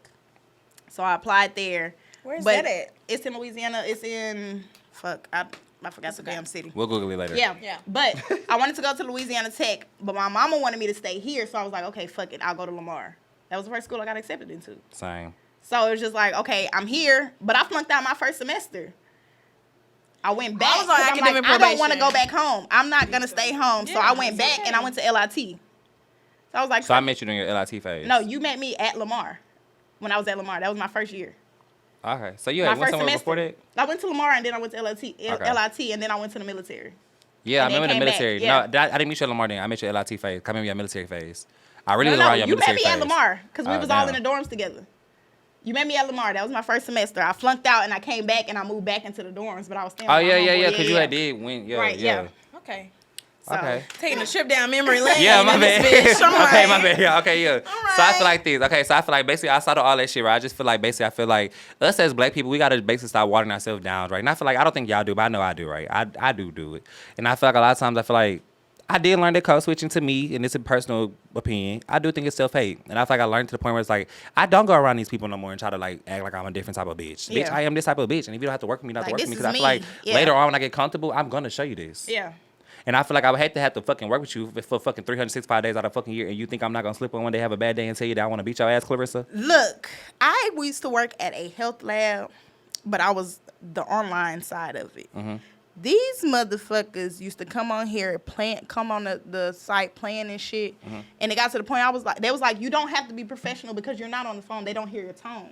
So I applied there. Where's but that at? It's in Louisiana. It's in, I forgot the damn city. We'll Google it later. Yeah. But I wanted to go to Louisiana Tech, but my mama wanted me to stay here. So I was like, okay, fuck it. I'll go to Lamar. That was the first school I got accepted into. Same. So it was just like, okay, I'm here, but I flunked out my first semester. I went back. I was on 'cause I'm academic like, I don't want to probation. go back home. I'm not going to stay home. So I went back and I went to LIT. So I was like, So I met you during your LIT phase. no, you met me at Lamar when I was at Lamar. That was my first year. Okay. So you My had went first somewhere semester. before that? I went to Lamar and then I went to LIT, Okay. and then I went to the military. Yeah, I And then remember the came back, military. yeah. No, I didn't meet you at Lamar then. I met you at LIT phase. I remember your military phase. I really was No, around your you met military me phase. at Lamar because we Oh, was all in damn. the dorms together. You met me at Lamar. That was my first semester. I flunked out and I came back and I moved back into the dorms, but I was staying Oh, with my yeah, homeboy. because you had did win. Yeah, Right, yeah. yeah. Okay. So, Okay. Taking a trip down memory lane. Yeah, my in this bad. bitch. I'm Okay, like, my bad. Yeah, okay, yeah. So I feel like this. Okay, so I feel like basically outside of all that shit, right? I just feel like basically I feel like us as black people, we gotta basically start watering ourselves down, right? And I feel like I don't think y'all do, but I know I do, right? I do it. And I feel like a lot of times I feel like I did learn that code switching to me, and it's a personal opinion. I do think it's self-hate. And I feel like I learned to the point where it's like, I don't go around these people no more and try to like act like I'm a different type of bitch. Yeah. Bitch, I am this type of bitch. And if you don't have to work with me, you don't have to Like, work with me. this Because I is feel like me. Yeah. later on when I get comfortable, I'm gonna show you this. yeah. And I feel like I would hate to have to fucking work with you for fucking 365 days out of fucking year, and you think I'm not gonna slip on one day, have a bad day, and tell you that I want to beat your ass, Clarissa? Look, I used to work at a health lab, but I was the online side of it. Mm-hmm. These motherfuckers used to come on here, come on the site playing and shit. Mm-hmm. And it got to the point they was like, you don't have to be professional because you're not on the phone. They don't hear your tone.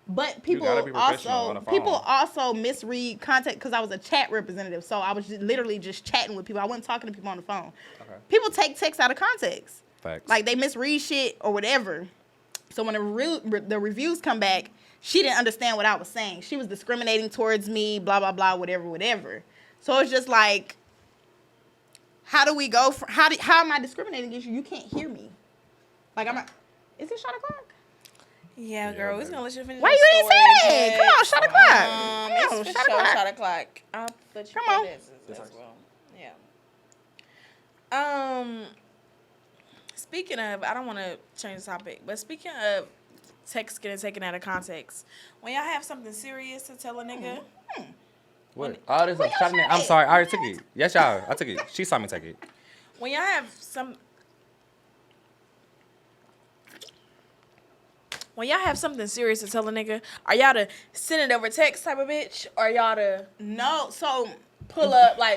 But people gotta be professional on the phone. also misread content because I was a chat representative. So I was literally just chatting with people. I wasn't talking to people on the phone. Okay. People take text out of context. Facts. Like they misread shit or whatever. So when the reviews come back, she didn't understand what I was saying. She was discriminating towards me, blah, blah, blah, whatever. So it's just like, how do we go from, how am I discriminating against you? You can't hear me. Like, is it shot o'clock? Yeah, girl, we're gonna let you finish. Why your you ain't story, say it? but, Come on, shot o'clock. Come on, It's for shot sure o'clock. shot o'clock. I'll let you Come on. this as well. Yeah. Speaking of, I don't want to change the topic, but speaking of text getting taken out of context, when y'all have something serious to tell a nigga, What? All this shot in there. I'm sorry. I already took it. Yes, y'all. I took it. She saw me take it. when y'all have some. When y'all have something serious to tell a nigga, are y'all to send it over text type of bitch, or y'all to No, so pull up? Wow.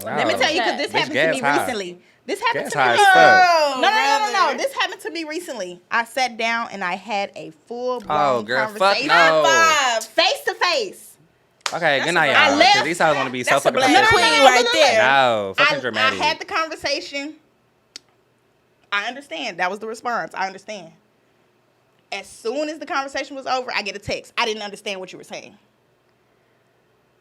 let me tell you, because this Bitch, happened to me gas high. recently. This happened Gas to me high as recently. fuck. No. This happened to me recently. I sat down and I had a full blown Oh, girl, fuck conversation. no. Face to face. Okay, good night, I y'all. left- Because these hoes want to be so That's a fucking black professional. queen right there. No, fucking I dramatic. had the conversation. I understand. That was the response. I understand. As soon as the conversation was over, I get a text. I didn't understand what you were saying.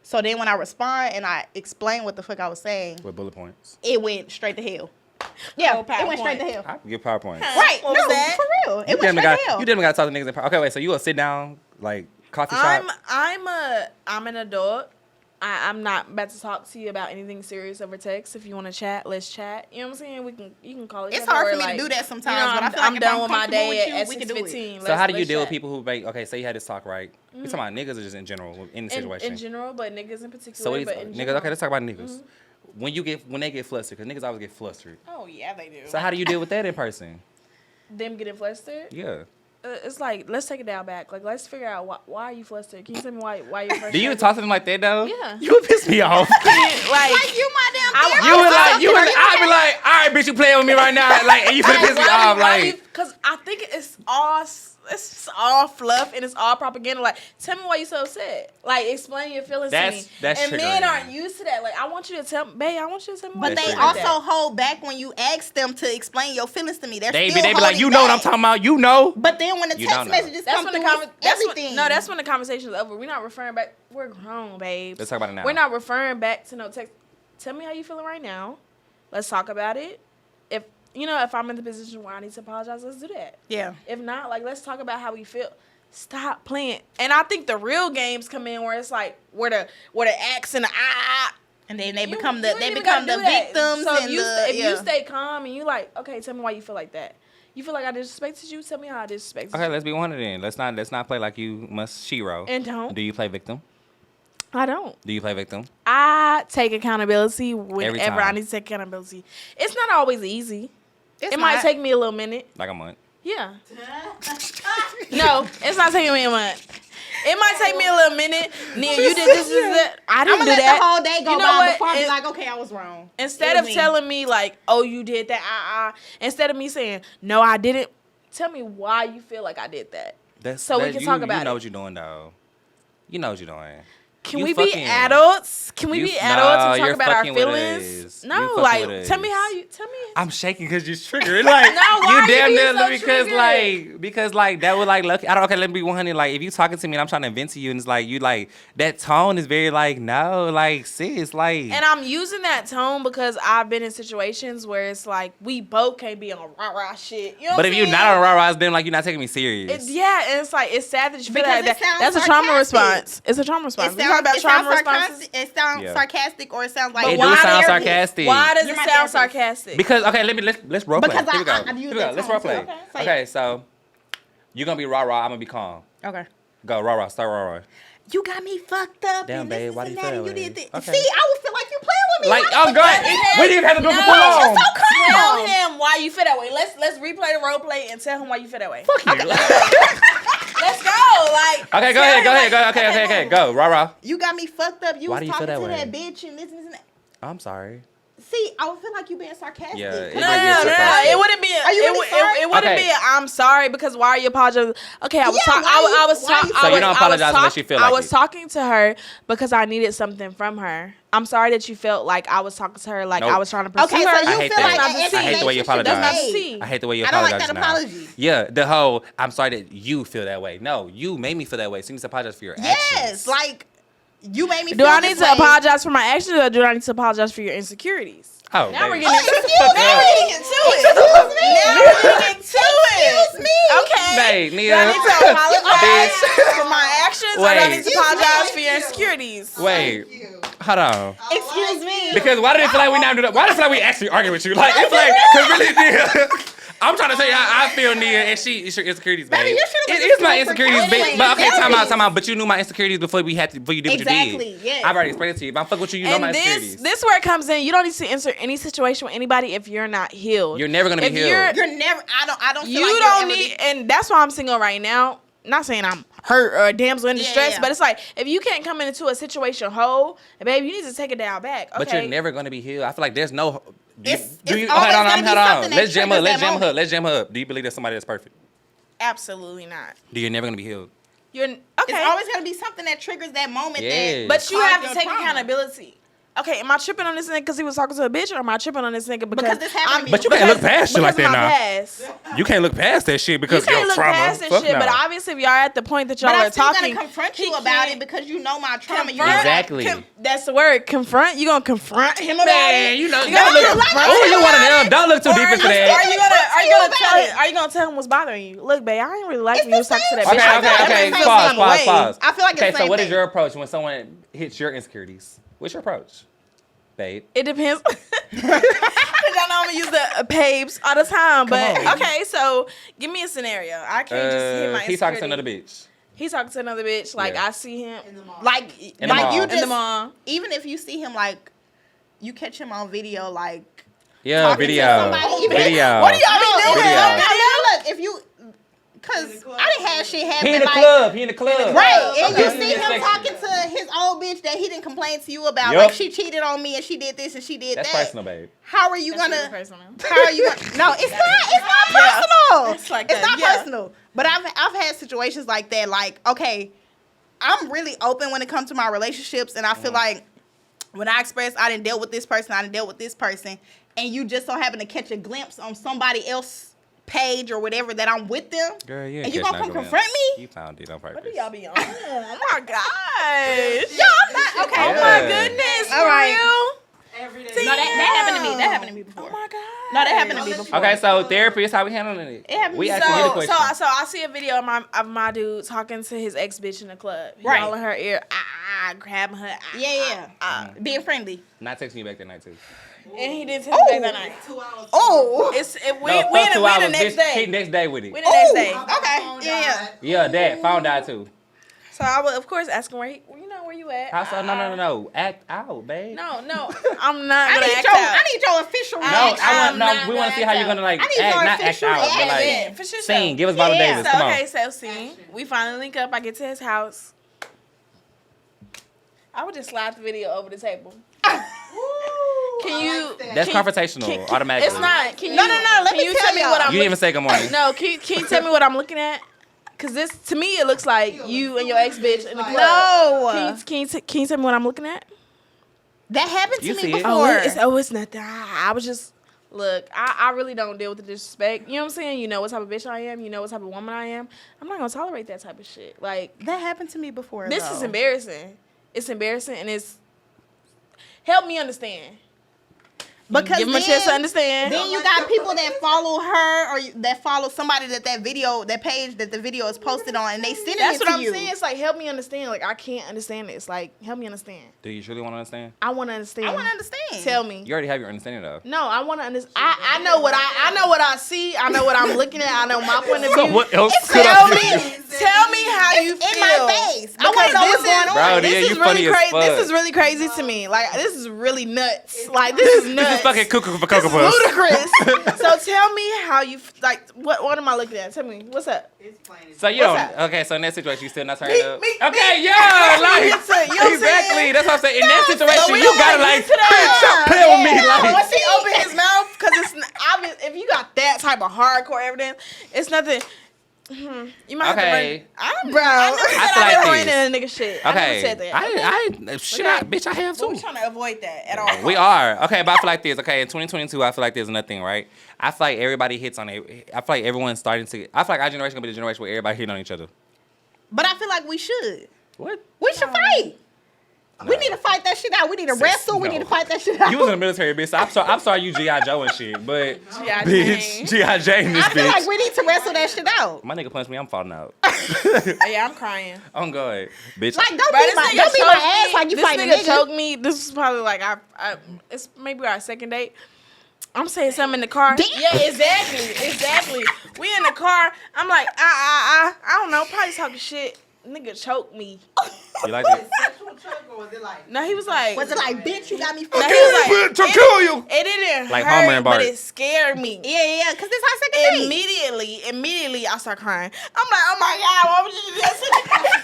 So then when I respond and I explain what the fuck I was saying, With bullet points. it went straight to hell. Yeah, Oh, it went straight to hell. I can give PowerPoints. Right. What was no, that? for real. It You went straight to hell. definitely got to talk to niggas in Okay, wait, so you will sit down, like, coffee shop? I'm an adult. I'm not about to talk to you about anything serious over text. If you want to chat, let's chat. You know what I'm saying? You can call each It's other. hard or, for me like, to do that sometimes, You know, but I I'm, feel like I'm if done I'm with my comfortable day with you, at we can do it. 6:15. So how do you Let's deal with chat. people who make, okay, say you had this talk, right? You talking about niggas or just in general in the situation? In general, but niggas in particular. So but in niggas, general. okay, let's talk about niggas. When they get flustered, because niggas always get flustered. Oh yeah, they do. So how do you deal with that in person? Them getting flustered? Yeah. It's like, let's take it down back. Like, let's figure out why are you flustered? Can you tell me why you're frustrated? Do you talk to them like that though? Yeah. You would piss me off. like You my damn therapist. You would like, I'd be like, all right, bitch, you playing with me right now, like, and you finna piss me off, like. Because I think it's all fluff and it's all propaganda. Like, tell me why you so upset. Like, explain your feelings to me. That's and men triggering. aren't used to that. Like, I want you to tell me, babe, But That's they triggering. also hold back when you ask them to explain your feelings to me. They still be like, holding you know what I'm back. talking about, you know. But then when the You text don't know. messages That's come when through, the it's everything. that's when the conversation is over. We're not referring back. We're grown, babes. Let's talk about it now. We're not referring back to no text. Tell me how you feeling right now. Let's talk about it. If I'm in the position where I need to apologize, let's do that. Yeah. If not, like, let's talk about how we feel. Stop playing. And I think the real games come in where it's like where the acts and the And then they You- become you the ain't even victims gotta do that. victims So and if you stay calm and you like, okay, tell me why you feel like that. You feel like I disrespected you? Tell me how I disrespected Okay, you. let's be 100 then. Let's not play like you must Shiro. And don't. Do you play victim? I don't. Do you play victim? I take accountability Every whenever I time. need to take accountability. It's not always easy. It's It might not. take me a little minute. Like a month. Yeah. No, it's not taking me a month. It might take me a little minute. Nia, you did this, that. I I'm didn't gonna do let that. the whole day go You know by what? before I be It- like, okay, I was wrong. Instead It of was me. telling me like, oh, you did that, instead of me saying, no, I didn't, tell me why you feel like I did that. So we can talk about You know it. what you're doing though. You know what you're doing. Can You we be fucking- adults? Can we you- be adults no, and talk you're about our fucking with feelings? us. No, You fucking like, with tell me us. how you, tell me. I'm shaking because you're triggered. Like No, why you are you damn being near so because that would like look. I don't. Okay, let me be 100. Like if you talking to me and I'm trying to vent to you and it's like you like that tone is very like no like sis like. And I'm using that tone because I've been in situations where it's like we both can't be on rah-rah shit. You know but what if I'm you're saying? not on rah then like you're not taking me serious. Yeah, and it's like it's sad that you feel Because like that. it sounds That's a trauma sarcastic. response. It's a trauma response. We talk about trauma responses. It sounds Yeah. sarcastic or it sounds like It do why sound does- sarcastic. Why does You're it my sound therapist. sarcastic? Because okay, let's role play. Because Here we go. I use Here we that go. Let's tone role play. too. Say Okay, so you're gonna be rah. I'm gonna be calm. Okay. Go rah. Start rah. You got me fucked up. Damn, and babe, this, why this, do you and feel that, that and way? you did this. Okay. See, I would feel like you playing with me. Like Why I'm good. We didn't even have to do it for long. so calm. Tell him why you feel that way. Let's replay the role play and tell him why you feel that way. Fuck you. Let's go. Like Okay, go tell ahead. him, Go. like, Okay. Go. Rah. You got me fucked up. You Why was do you feel talking to that that way? bitch and this and that. I'm sorry. See, I would feel like you being sarcastic. Yeah, it No, might be a surprise. it wouldn't be. Are you really sorry? It wouldn't Okay. be. I'm sorry because why are you apologizing? Okay, I was Yeah, talking. why you- I was why you- talking. So you don't apologize unless you feel I like was it. talking to her because I needed something from her. I'm sorry that you felt like I was talking to her like Nope. I was trying to pursue Okay, so her. you I hate feel that. like That's an not the I hate the way you explanation should be apologize. That's not the made. tea. I hate the way you I don't like apologize that now. apology. Yeah, the whole I'm sorry that you feel that way. No, you made me feel that way. So you need to apologize for your actions. Yes, like You made me Do feel I this need to way. apologize for my actions, or do I need to apologize for your insecurities? Oh, Now we're baby. getting Excuse into it. Now we're getting into it. Excuse me. Okay. Babe, Do Nia. I need to apologize Bitch. for my actions, or do I Wait. need to apologize for your insecurities? Wait, hold on. Excuse me. Because why did it feel like we now do that? Why did it feel like we actually arguing with you? Like, it's like, because really, Nia, I'm trying to tell you how I feel, Nia, and it's your insecurities, babe. Baby, you should've It been is my just insecurities, for babe. But okay, therapy. time out. But you knew my insecurities before we did what you did. Exactly, yes. I've already explained it to you. If I'm fucking with you, you know my And insecurities. this where it comes in. You don't need to insert any situation with anybody if you're not healed. You're never gonna be If healed. You're never. I don't. Feel You like you'll don't ever need, be- and that's why I'm single right now. Not saying I'm hurt or a damsel in distress, yeah. but it's like if you can't come into a situation whole, baby, you need to take it down back. Okay. But you're never gonna be healed. I feel like there's no. It's hold always on, gonna hold be on. something that Let's jam up. triggers Let's that jam moment. up. Let's jam up. Do you believe there's somebody that's perfect? Absolutely not. Do you're never gonna be healed? You're okay. It's always gonna be something that triggers that moment. Yes. But you caused have to your take trauma. accountability. Okay, am I tripping on this nigga because he was talking to a bitch, or am I tripping on this nigga because this happened to me But you can't look past shit like because that of my now. past? You can't look past that shit You because can't your look trauma. past that Fuck shit, no. but obviously if y'all at the point that y'all But are I'm still talking, gonna confront he you about can't it because you know my trauma. You confront- Exactly. That's the word. Confront. You gonna confront him about Man, it? you know, You don't gonna look. confront Oh, him you one of about them. it? Don't look too deep into Are that. you gonna about tell it. it? Are you gonna tell him what's bothering you? Look, babe, I ain't really like It's when you the was talking to that same bitch. shit. I feel like Okay. that's Pause. some way. Pause. I feel like it's Okay, the so same what is thing. your approach when someone hits your insecurities? What's your approach, babe? It depends. Cause y'all know I'm gonna use the babes all the time. But on. okay, so give me a scenario. I can't just hit my He's talking to insecurity. another bitch. He's talking to another bitch. Like Yeah. I see him. like In the mall. you In the just mall. even if you see him like you catch him on video like Yeah, talking to video. somebody, even- Video. What do y'all be doing? Video. Look, if you cause I didn't have shit happen He in the like club. He in the club. right, and Okay. you see him Sexy. talking to his old bitch that he didn't complain to you about, Yup. like she cheated on me and she did this and she did That's that. personal, babe. How are you That's really gonna? personal. How are you gonna? No, it's not personal. It's like It's that, not yeah. personal. But I've had situations like that. Like, okay, I'm really open when it comes to my relationships, and I feel like when I express I didn't deal with this person, I didn't deal with this person, and you just so happen to catch a glimpse on somebody else's page or whatever that I'm with them, Girl, you and you gonna come confront me? You found it on purpose. What do y'all be on? Oh my gosh. Yo, I'm not okay. Oh Yeah. my goodness. All right. For real? Every day. No, that happened to me. That happened to me before. Oh my god. No, that happened to me before. Okay, so therapy is how we handling it. It happened We to me. asking you the So, question. so I see a video of my dude talking to his ex bitch in the club. He Right. all in her ear, grabbing her. Yeah. Being friendly. Not texting you back that night too. And he didn't tell me back that night. 2 hours. Oh. We No, we fuck 2 the hours. next bitch. day. Hit next day with it. We the next day. Okay. Yeah. Yeah, that phone died too. So I would of course ask him where you at. How so? No. Act out, babe. No, I'm not gonna act I out. need your official No, reaction. I'm not we want to see gonna how you're gonna like I need act, your not act official out, but like Yeah, for sure. sing. Give us Viola Yeah. Davis. So Come on. okay, so scene. We finally link up. I get to his house. I would just slide the video over the table. Can you? That's can- confrontational, automatically. It's not. Can you? No. Let Can me you tell tell me y'all. what I'm? You didn't even say good morning. No, can you tell me what I'm looking at? Cause this to me it looks like you and your ex bitch in the club. No. Can you tell me what I'm looking at? That happened to You me see it. before. It's nothing. I was just look. I really don't deal with the disrespect. You know what I'm saying? You know what type of bitch I am. You know what type of woman I am. I'm not gonna tolerate that type of shit. Like That happened to me before. this though. is embarrassing. It's embarrassing and it's help me understand. Because give them a chance to understand. Then you got people that follow her or that follow somebody that page that the video is posted on, and they send That's it what to I'm you. saying. It's like help me understand. Like I can't understand this. Like help me understand. Do you truly want to understand? I want to understand. I want to understand. Tell me. You already have your understanding though. No, I want to understand. I know what I know what I see. I know what I'm looking at. I know my point of view. So what else could Tell I me, tell me how you feel. in my face. I want to know what's going on. Bro, This yeah, is you really funny as crazy. fuck. This is really crazy to me. Like this is really nuts. Like this is nuts. This is fucking cuckoo for This cocoa is puffs. ludicrous. So tell me how you like. What am I looking at? Tell me what's up. It's plain as So you What's don't. that? Okay, so in that situation, you still not turning Me- up. me- Okay, me- yeah, like me into it, you know what I'm exactly. saying? That's what I'm saying. In that So situation, we you don't gotta wanna like get to that. stop playing with me, like. Once he open his mouth, because it's obvious. If you got that type of hardcore evidence, it's nothing. You might Okay. have to run. I never said I feel I like never this. ran into nigga shit. I never Okay, said that. I shit, bitch, I have But too. we trying to avoid that at all. We are. Okay, but I feel like this. Okay, in 2022, I feel like there's nothing, right? I feel like everybody hits on it. I feel like everyone's starting to. I feel like our generation gonna be the generation where everybody hitting on each other. But I feel like we should. What? We should fight. No. We need to fight that shit out. We need to wrestle. We no. need to fight that shit out. You was in the military, bitch. So I'm sorry you G.I. Joe and shit, but G.I. bitch, Jane. G.I. Jane this I feel bitch. like we need to wrestle that shit out. My nigga punched me, I'm falling out. Yeah, I'm crying. I'm going. Bitch. Like, don't Bro, beat my ass like you this fighting a nigga nigga. choked me. This is probably like it's maybe our second date. I'm saying something in the car. Damn. Yeah, exactly. We in the car. I'm like, I don't know, probably talking shit. Nigga choked me. You like it? Sexual choke or was it like? No, he was like, Was it like, bitch, you got me no, fucked he was like, to kill you. It didn't Like hurt, Homer and Bart. but it scared me. Yeah, because this our second date. Immediately, I start crying. I'm like, oh my God, why would you do that?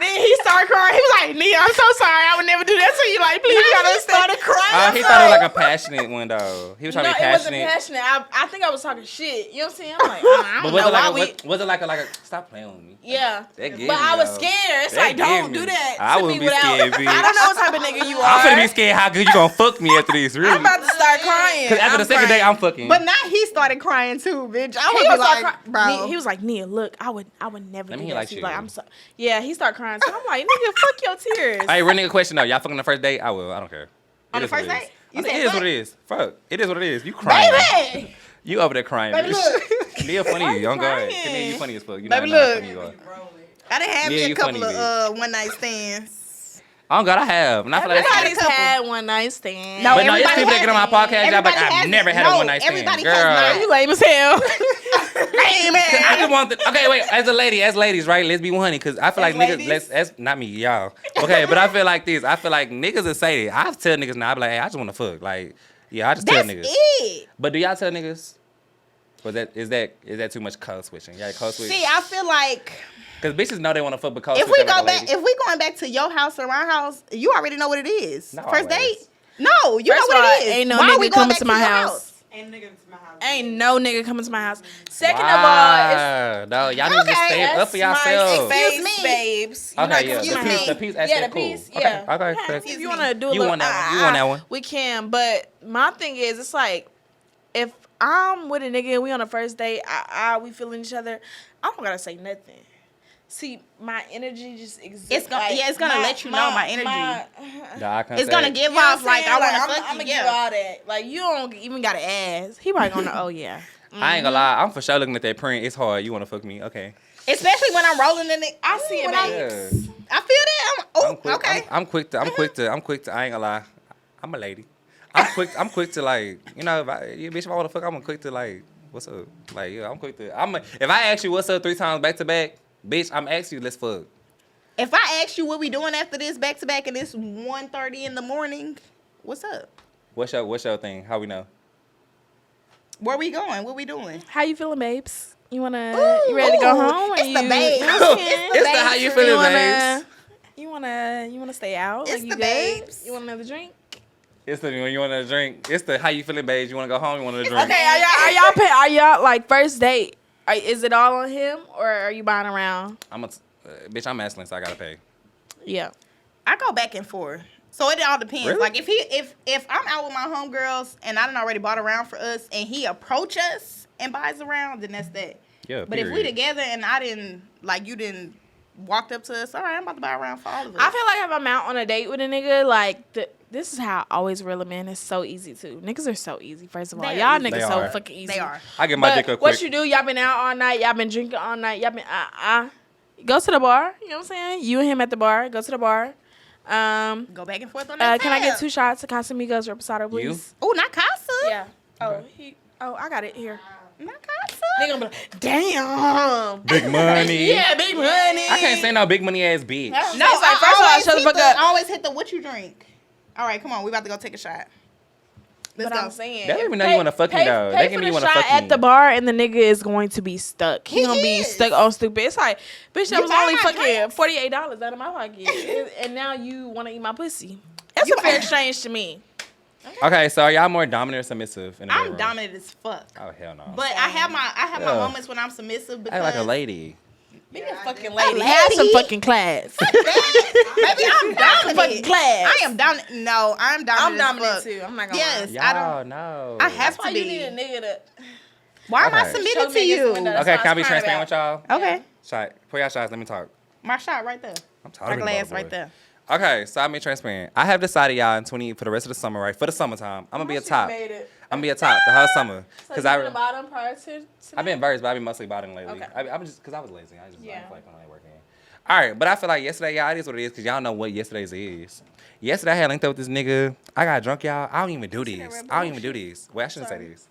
then he started crying. He was like, Nia, I'm so sorry. I would never do that to you. Like, please, you gotta understand. Started crying. He thought it was like a passionate one though. He was trying No, to be it wasn't passionate. passionate. I think I was talking shit. You know what I'm saying? I'm like, I But don't know why we. was it like a stop playing with me? Yeah, That but gave me, I was though. scared. It's That like, don't gave me. do that. I to wouldn't me be scared, bitch. I don't know what type of nigga you are. I'm finna be scared how good you gonna fuck me after this, really. I'm about to start crying. Cause after the second day, I'm fucking. But now he started crying too, bitch. I He was was like, bro. He was like, Nia, look, I would never Let do me that. like to you. you. Like, I'm so. Yeah, he started crying. So I'm like, nigga, fuck your tears. Hey, real nigga question though. Y'all fucking on the first date? I will. I don't care. On It the is what first it is. date? I You mean, said it is what? what it is. Fuck. It is what it is. You crying. Baby! You over there crying. Baby, bitch. Nia funny. you Don't go ahead. crying? Nia, you funny as fuck. You know Baby, how look. funny you are. I done had Yeah, me a you couple funny, of one night stands. Oh God, I have. And I feel like Everybody's couple. had one night stand. No, but no, it's everybody people that get on my has- podcast. Y'all like, everybody I've has- never had no, a one night stand. everybody Girl. has not. You lame as hell. Hey, man. I just want the, okay, wait, as ladies, right? Let's be 100, because I feel like niggas, ladies? as not me, y'all. Okay, but I feel like this. I feel like niggas will say that. I tell niggas now, I be like, hey, I just want to fuck. Like, yeah, I just tell That's niggas. it. But do y'all tell niggas? Or is that too much code switching? Yeah, code switch. See, I feel like Because bitches know they want to fuck, but code if switch. we like go a back, lady. if we going back to your house or my house, you already know what it is. Not First always. date? No, you First know of what all, it is. ain't no Why are nigga we going coming back to my your house. Ain't nigga to my house. Ain't no nigga coming to my house. Second Wow. of all, no, y'all need to Okay, stay up for it's yourselves. my Excuse space, me. babes. You're Okay, not yeah, coming to my excuse house. me. the piece Yeah, aspect, the cool. piece. Okay, Yeah. okay. Yeah, Thanks. if you want to do a You little, want that one. You want that one. We can. But my thing is, it's like if I'm with a nigga and we on a first date, we feeling each other. I don't gotta say nothing. See, my energy just exists. It's gonna, it's gonna let you know my energy. The eye It's contact. gonna give You know what off I'm like saying? I want to I'm fuck gonna you. give Yeah. all that. Like you don't even gotta ask. He probably gonna. Oh yeah. I ain't gonna lie. I'm for sure looking at that print. It's hard. You want to fuck me? Okay. Especially when I'm rolling in it. I see it, When babe. I feel that. I'm quick. Okay. I'm quick to. I ain't gonna lie. I'm a lady. I'm quick to like. You know, if I want to fuck, I'm quick to like. What's up? Like, yeah, I'm quick to. If I ask you what's up 3 times back to back, bitch, I'm asking you let's fuck. If I ask you what we doing after this back to back and it's 1:30 in the morning, what's up? What's your thing? How we know? Where we going? What we doing? How you feeling, babes? You wanna? Ooh, You ready to go ooh, home? it's the babes. It's the how you feeling, babes. You wanna stay out? It's Like, you the good? babes. You want another drink? It's the when you want to drink. It's the how you feeling, babes. You want to go home? You want to drink? Okay, are y'all like first date? Is it all on him or are you buying around? Bitch, I'm masculine, so I gotta pay. Yeah. I go back and forth. So it all depends. Really? Like if I'm out with my homegirls and I done already bought around for us and he approach us and buys around, then that's that. Yeah. But if we together and I didn't like you didn't walked up to us, all right, I'm about to buy around for all of us. I feel like if I'm out on a date with a nigga, like this is how I always reel them in. It's so easy too. Niggas are so easy. First of all, They y'all are easy. niggas They so are. fucking easy. They are. I get my dick But up quick. what you do? Y'all been out all night. Y'all been drinking all night. Y'all been go to the bar. You know what I'm saying? You and him at the bar. Go to the bar. Go back and forth on that. Can I get 2 shots of Casamigos Reposado, please? Oh, not Casa. Yeah. Oh, I got it here. Not Casa. Nigga gonna be like, damn. Big money. Yeah, big money. I can't say no big money ass bitch. No, No, it's like, first of all, shut the fuck up. I always hit the what you drink. All right, come on, we about to go take a shot. Let's But go. I'm saying, They don't even know you wanna fuck me, though. They Pay can for be the wanna shot fuck at me. the bar, and the nigga is going to be stuck. He gonna be is. stuck on stupid. It's like, bitch, that You was buy only my fucking drinks? $48 out of my pocket, and now you want to eat my pussy. That's a fair exchange to me. Okay, so are y'all more dominant or submissive in the I'm bedroom? dominant as fuck. Oh hell no. But I have my Yeah. moments when I'm submissive because I like a lady. Be a fucking lady. lady. Have some fucking class. Maybe I'm dominant. Fucking class. I am dominant. No, I'm dominant. I'm as dominant fuck. too. I'm not gonna Yes, lie. I Y'all don't. know. I have That's to why be. you need a nigga to. Why am I Okay. Show submitted to niggas you? window. That's Okay, what can I I be was transparent crying with y'all? Okay, Shot. Pour y'all shots. Let me talk. my shot right there. I'm My talking glass about right there. Okay, so I'm being transparent. I have decided, y'all, for the rest of the summer, right? For the summertime, I'm gonna be a top. I'm gonna be a top the whole summer. So you been bottom prior to I've been verse, but I've been mostly bottom lately. Okay. I'm just because I was lazy. I just Yeah. like when I working. All right, but I feel like yesterday, y'all, it is what it is because y'all know what yesterday's is. Yesterday, I had linked up with this nigga. I got drunk, y'all. I don't even do these. I don't even do these. Wait, I shouldn't say these.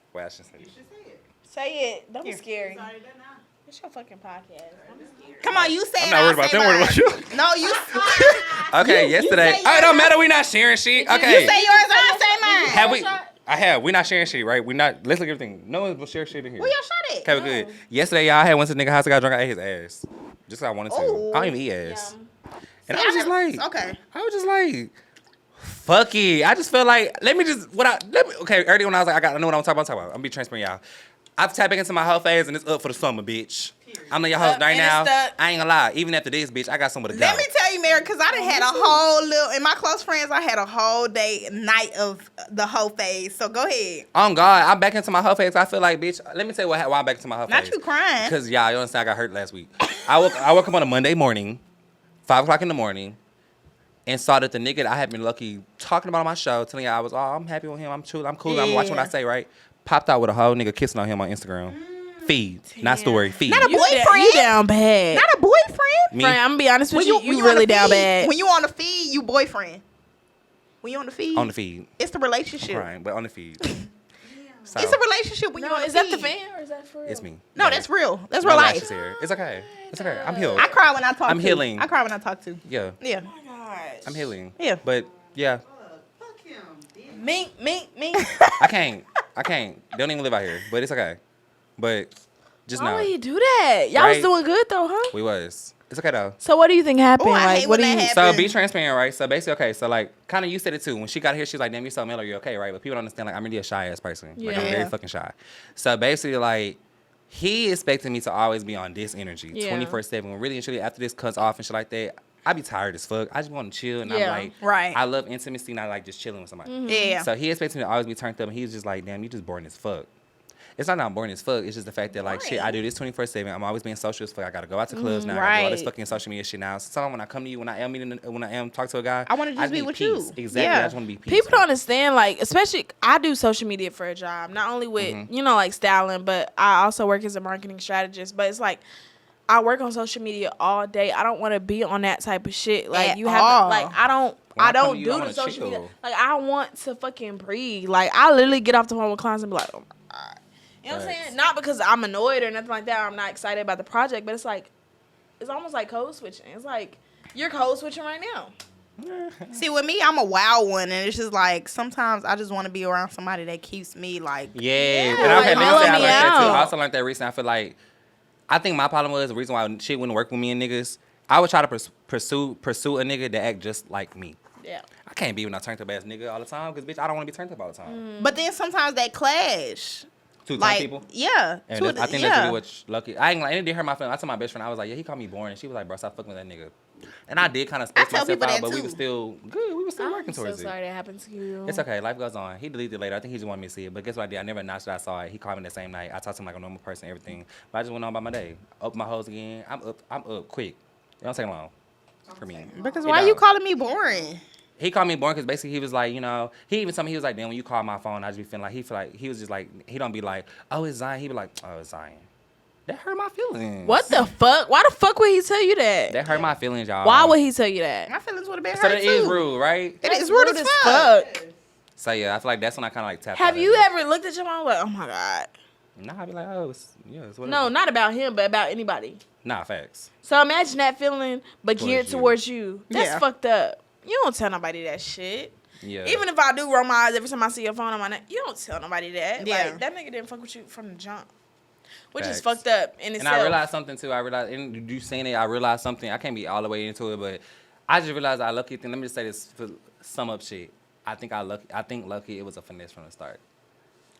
Say it. Don't be scary. It's already done now. It's your fucking podcast. I'm scared. Come on, you say I'm it. not worried about I'll them. say Worried mine. about you. No, you. Okay, yesterday. say Oh, it don't yours. matter. We not sharing shit. Okay. You say yours, I'll say mine. Have we? I have. We not sharing shit, right? We not. Let's look at everything. No one will share shit in here. Where your shot at? Okay, we good. Yesterday, y'all, I had went to the nigga house. I got drunk. I ate his ass. Just 'cause I wanted to. Ooh. I don't even eat ass. Yum. And See, I was just like, okay. I was just like, fuck it. I just felt like, okay, earlier when I was like, I know what I'm talking about. I'm gonna be transparent, y'all. I've tapped back into my whole phase and it's up for the summer, bitch. I'm in your host right and now. it's stuck. I ain't gonna lie. Even after this, bitch, I got somewhere to go. Let me tell you, Mary, because I done had a whole little, in my close friends, I had a whole night of the whole phase. So go ahead. Oh God, I'm back into my whole phase. I feel like, bitch. Let me tell you why I'm back into my whole Not phase. you crying. Because y'all, you understand, I got hurt last week. I woke up on a Monday morning, 5:00 in the morning, and saw that the nigga that I had been lucky talking about on my show, telling y'all I'm happy with him, I'm cool, I'm watching what I say, right? Popped out with a whole nigga kissing on him on Instagram. Feed, not story, feed. Not a boyfriend. You down bad. Not a boyfriend. Me? Friend, I'm gonna be honest with you. when You on really the down feed, bad. When you on the feed, you boyfriend. When you on the feed. On the feed. It's the relationship. Crying, but on the feed. So, It's a relationship when you No, on the is that the feed. fan or is that for real? it's me. No, that's real. That's My real lash life. is here. It's okay. It's okay. I'm healed. I cry when I talk I'm to. healing. I cry when I talk to. Yeah, Yeah. I'm healing. Yeah. But yeah, Fuck him, bitch. Mink. I can't. They don't even live out here, but it's okay. But just Why know would he do that? Y'all was Right? doing good though, huh? we was. It's okay though. So what do you think happened? Oh, I like, hate what when do you? that So happen. be transparent, right? So basically, okay. So like, kind of you said it too. When she got here, she was like, "Damn, you're so male. Are you okay, right?" But people don't understand. Like, I'm really a shy ass person. Like, I'm Yeah. very fucking shy. So basically, like, he expected me to always be on this energy, Yeah. 24/7. When really and truly, after this cuts off and shit like that, I be tired as fuck. I just want to chill, and Yeah. I'm like, Right. I love intimacy, and I like just chilling with somebody. Yeah. So he expected me to always be turned up, and he was just like, "Damn, you just boring as fuck." It's not that I'm boring as fuck. It's just the fact that, like, shit, I do this 24/7. I'm always being social as fuck. I gotta go out to clubs now. I gotta do all this Right. fucking social media shit now. So sometimes when I come to you, when I am talk to a guy, I wanna just be need with peace. you. Exactly. Yeah. I just want to be peace. People don't understand, like, especially I do social media for a job, not only with Mm-hmm. you know like styling, but I also work as a marketing strategist. But it's like I work on social media all day. I don't want to be on that type of shit. Like At you have all. like I don't. When I I come don't to you, do I the wanna social media. chill. Like I want to fucking breathe. Like I literally get off the phone with clients and be like, oh my God. You know what I'm Facts. saying? Not because I'm annoyed or nothing like that. Or I'm not excited about the project, but it's like it's almost like code switching. It's like you're code switching right now. See, with me, I'm a wild one, and it's just like sometimes I just want to be around somebody that keeps me like. Yeah. And like, I've had niggas mellow say I me learned that too. out. I also learned that recently. I feel like I think my problem was the reason why shit wouldn't work with me and niggas. I would try to pursue a nigga that act just like me. Yeah. I can't be when I turned up ass nigga all the time because bitch, I don't want to be turned up all the time. But then sometimes that clash. Two Like, people. yeah. And two- I think yeah. that's really what lucky. I ain't like, it did hurt my feelings. I told my best friend, I was like, yeah, he called me boring. And she was like, bro, stop fucking with that nigga. And I did kind of space tell myself people out, that but we too. were still good. We were still I'm working so towards sorry that happened to you. it. It's okay. Life goes on. He deleted it later. I think he just wanted me to see it. But guess what I did? I never announced that I saw it. He called me that same night. I talked to him like a normal person, everything. But I just went on about my day. Opened my hose again. I'm up quick. It don't take long for me. Because It why don't. you calling me boring? He called me boring because basically he was like, you know, he even told me, he was like, damn, when you call my phone, I just be feeling like, he was just like, he don't be like, oh, it's Zion. He be like, oh, it's Zion. That hurt my feelings. What the fuck? Why the fuck would he tell you that? That hurt my feelings, y'all. Why would he tell you that? My feelings would have been So hurt that too. is rude, right? It is rude as fuck. So yeah, I feel like that's when I kind of like tapped Have out you at it. ever looked at your mom like, oh my God? Nah, I be like, oh, it's whatever. No, not about him, but about anybody. Nah, facts. So imagine that feeling, but Towards geared you. towards you. That's Yeah. fucked up. You don't tell nobody that shit. Yeah. Even if I do roll my eyes every time I see your phone on my neck, you don't tell nobody that. Yeah. Like, that nigga didn't fuck with you from the jump. Which Facts. is fucked up in And itself. I realized something too. And you saying it, I realized something. I can't be all the way into it, but I just realized I lucky thing. Let me just say this for sum up shit. I think lucky it was a finesse from the start.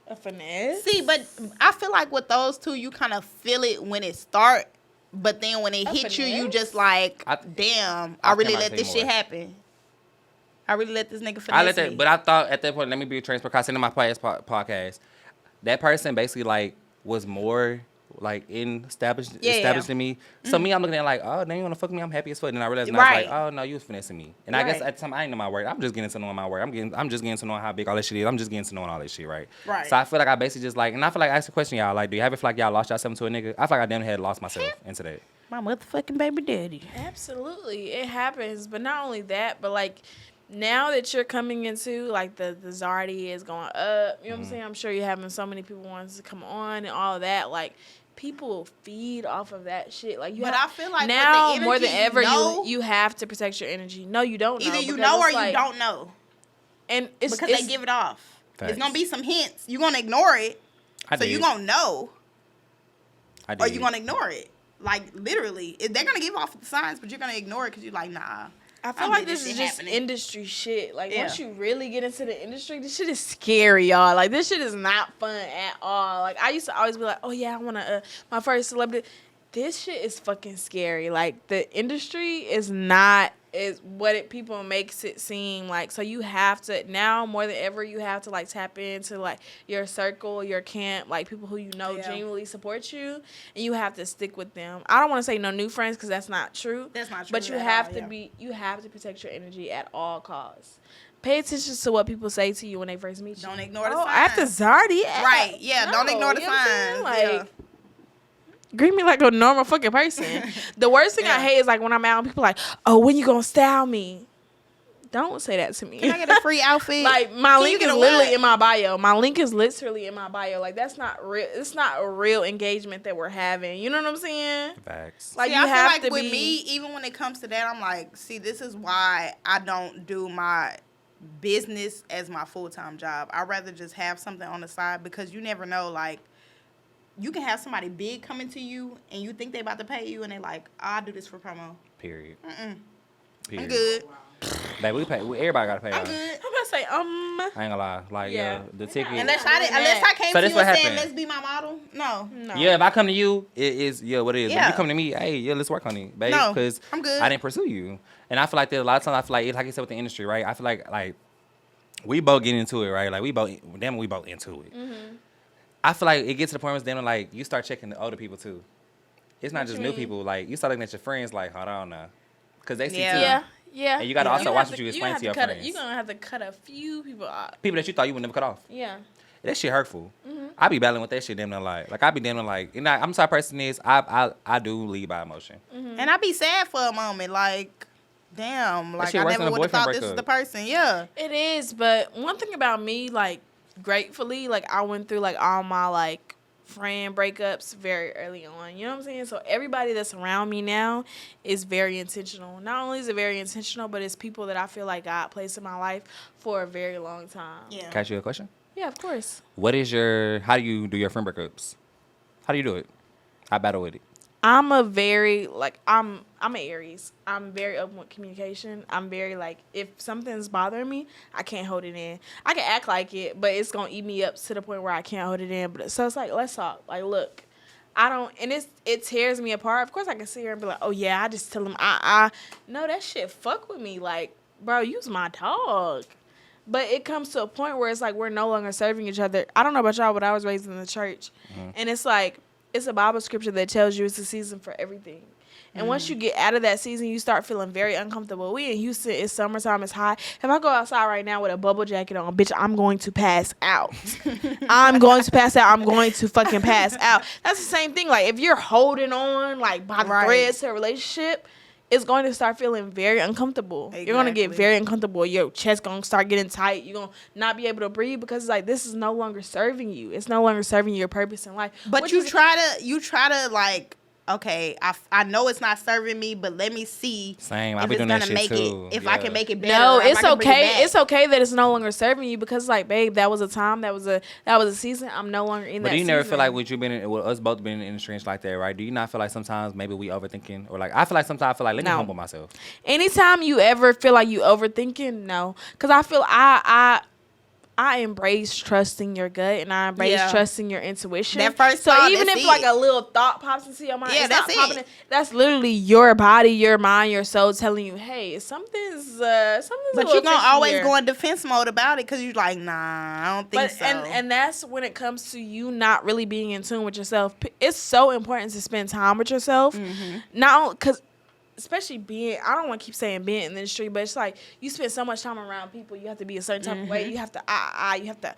A finesse? See, but I feel like with those two, you kind of feel it when it start, but then when it hit you, you finesse? just like, damn, I really came out let to this say shit more. happen. I really let this nigga finesse I let that, me. but I thought at that point, let me be transparent. Because I said in my podcast, that person basically like was more like established in me. So me, I'm looking at like, oh, they want to fuck me. I'm happy as fuck. And I realized, I was like, oh no, you was finessing me. And I guess at the time I ain't know my work. I'm just getting to knowing my work. I'm just getting to knowing how big all this shit is. I'm just getting to knowing all this shit, right? Right. So I feel like I basically just like, and I feel like I asked a question, y'all. Like, do you ever feel like y'all lost yourself into a nigga? I feel like I damn had lost myself into that. My motherfucking baby daddy. Absolutely, it happens. But not only that, but like now that you're coming into like the Zarty is going up. You know what I'm saying? I'm sure you're having so many people wanting to come on and all that. Like people feed off of that shit. Like you. I feel like now with the more than energy, ever, you know, you have to protect your energy. No, you don't know. Either you know or you don't know. And it's because they give it off. Facts. It's gonna be some hints. You're gonna ignore it. You're gonna know. Or you're gonna ignore it. Like literally, they're gonna give off the signs, but you're gonna ignore it because you're like, nah. I feel like this is just industry shit. Like once you really get into the industry, this shit is scary, y'all. Like this shit is not fun at all. Like I used to always be like, oh yeah, I wanna my first celebrity. This shit is fucking scary. Like the industry is not what people makes it seem like. So you have to now more than ever you have to like tap into like your circle, your camp, like people who you know genuinely support you, and you have to stick with them. I don't want to say no new friends because that's not true. That's not true. But you have to you have to protect your energy at all costs. Pay attention to what people say to you when they first meet you. Don't ignore the signs. After Zarty, right? Yeah, don't ignore the signs. Like. Greet me like a normal fucking person. The worst thing I hate is like when I'm out and people like, oh, when you gonna style me? Don't say that to me. Can I get a free outfit? Like my link is literally in my bio. My link is literally in my bio. Like that's not real. It's not a real engagement that we're having. You know what I'm saying? Facts. Like see, you I have feel like to with be. me, even when it comes to that, I'm like, see, this is why I don't do my business as my full-time job. I'd rather just have something on the side because you never know, like. You can have somebody big coming to you and you think they about to pay you and they like, I'll do this for promo. Period. Period. I'm Period. good. Baby, everybody gotta pay. I'm good. I'm gonna say I ain't gonna lie. Like the ticket. Unless I came So to this you what and saying, happened. let's be my model. No. Yeah, if I come to you, it is what it is. Yeah. If you come to me, hey, let's work on it, babe. No, Because I'm good. I didn't pursue you, and I feel like there's a lot of times I feel like you said with the industry, right? I feel like we both get into it, right? Like we both into it. Mm-hmm. I feel like it gets to the point where it's damn like you start checking the older people too. It's not just new people. Like you start looking at your friends like, hold on now, because they see too. Yeah. And you gotta also watch what you explain to your friends. You're gonna have to cut a few people off. People that you thought you would never cut off. Yeah. That shit hurtful. Mm-hmm. I be battling with that shit damn near like I be damn near like, and I'm the type of person is I do lead by emotion. Mm-hmm. And I be sad for a moment, like, damn, like shit I worse never than a would have thought this boyfriend was breakup. the person. Yeah. It is, but one thing about me, like, gratefully, like, I went through, like, all my, like, friend breakups very early on. You know what I'm saying? So everybody that's around me now is very intentional. Not only is it very intentional, but it's people that I feel like God placed in my life for a very long time. Yeah. Can I ask you a question? Yeah, of course. How do you do your friend breakups? How do you do it? I battle with it. I'm a very, like, I'm an Aries. I'm very open with communication. I'm very, like, if something's bothering me, I can't hold it in. I can act like it, but it's going to eat me up to the point where I can't hold it in. But so it's like, let's talk. Like, look, I don't, and it tears me apart. Of course, I can sit here and be like, oh, yeah, I just tell him, no, that shit fuck with me. Like, bro, you's my dog. But it comes to a point where it's like we're no longer serving each other. I don't know about y'all, but I was raised in the church. Mm-hmm. And it's like, it's a Bible scripture that tells you it's a season for everything. And once you get out of that season, you start feeling very uncomfortable. We in Houston, it's summertime, it's hot. If I go outside right now with a bubble jacket on, bitch, I'm going to pass out. I'm going to pass out. I'm going to fucking pass out. That's the same thing. Like, if you're holding on, like, by the threads to a relationship, it's going to start feeling very uncomfortable. Exactly. You're going to get very uncomfortable. Your chest going to start getting tight. You're going to not be able to breathe because it's like, this is no longer serving you. It's no longer serving your purpose in life. But you try to like, okay, I know it's not serving me, but let me see Same. if I be it's doing gonna that shit make too. it. If I can make it better. No, or if it's I can bring it okay. back. It's okay that it's no longer serving you because, like, babe, that was a time, that was a season. I'm no longer in that. But do you season. never feel like with us both being in the industry like that, right? Do you not feel like sometimes maybe we overthinking, or like I feel like sometimes let me humble myself. Anytime you ever feel like you overthinking, no, because I feel I embrace trusting your gut and I embrace trusting your intuition. That first so thought, even if that's like it. a little thought pops into your mind, Yeah, it's not that's popping it. in. That's literally your body, your mind, your soul telling you, hey, something's a But little you're gonna fishy always here. go in defense mode about it because you're like, nah, I don't think But so. and that's when it comes to you not really being in tune with yourself. It's so important to spend time with yourself. Not because, especially being, I don't want to keep saying being in the industry, but it's like you spend so much time around people. You have to be a certain type of way. You have to you have to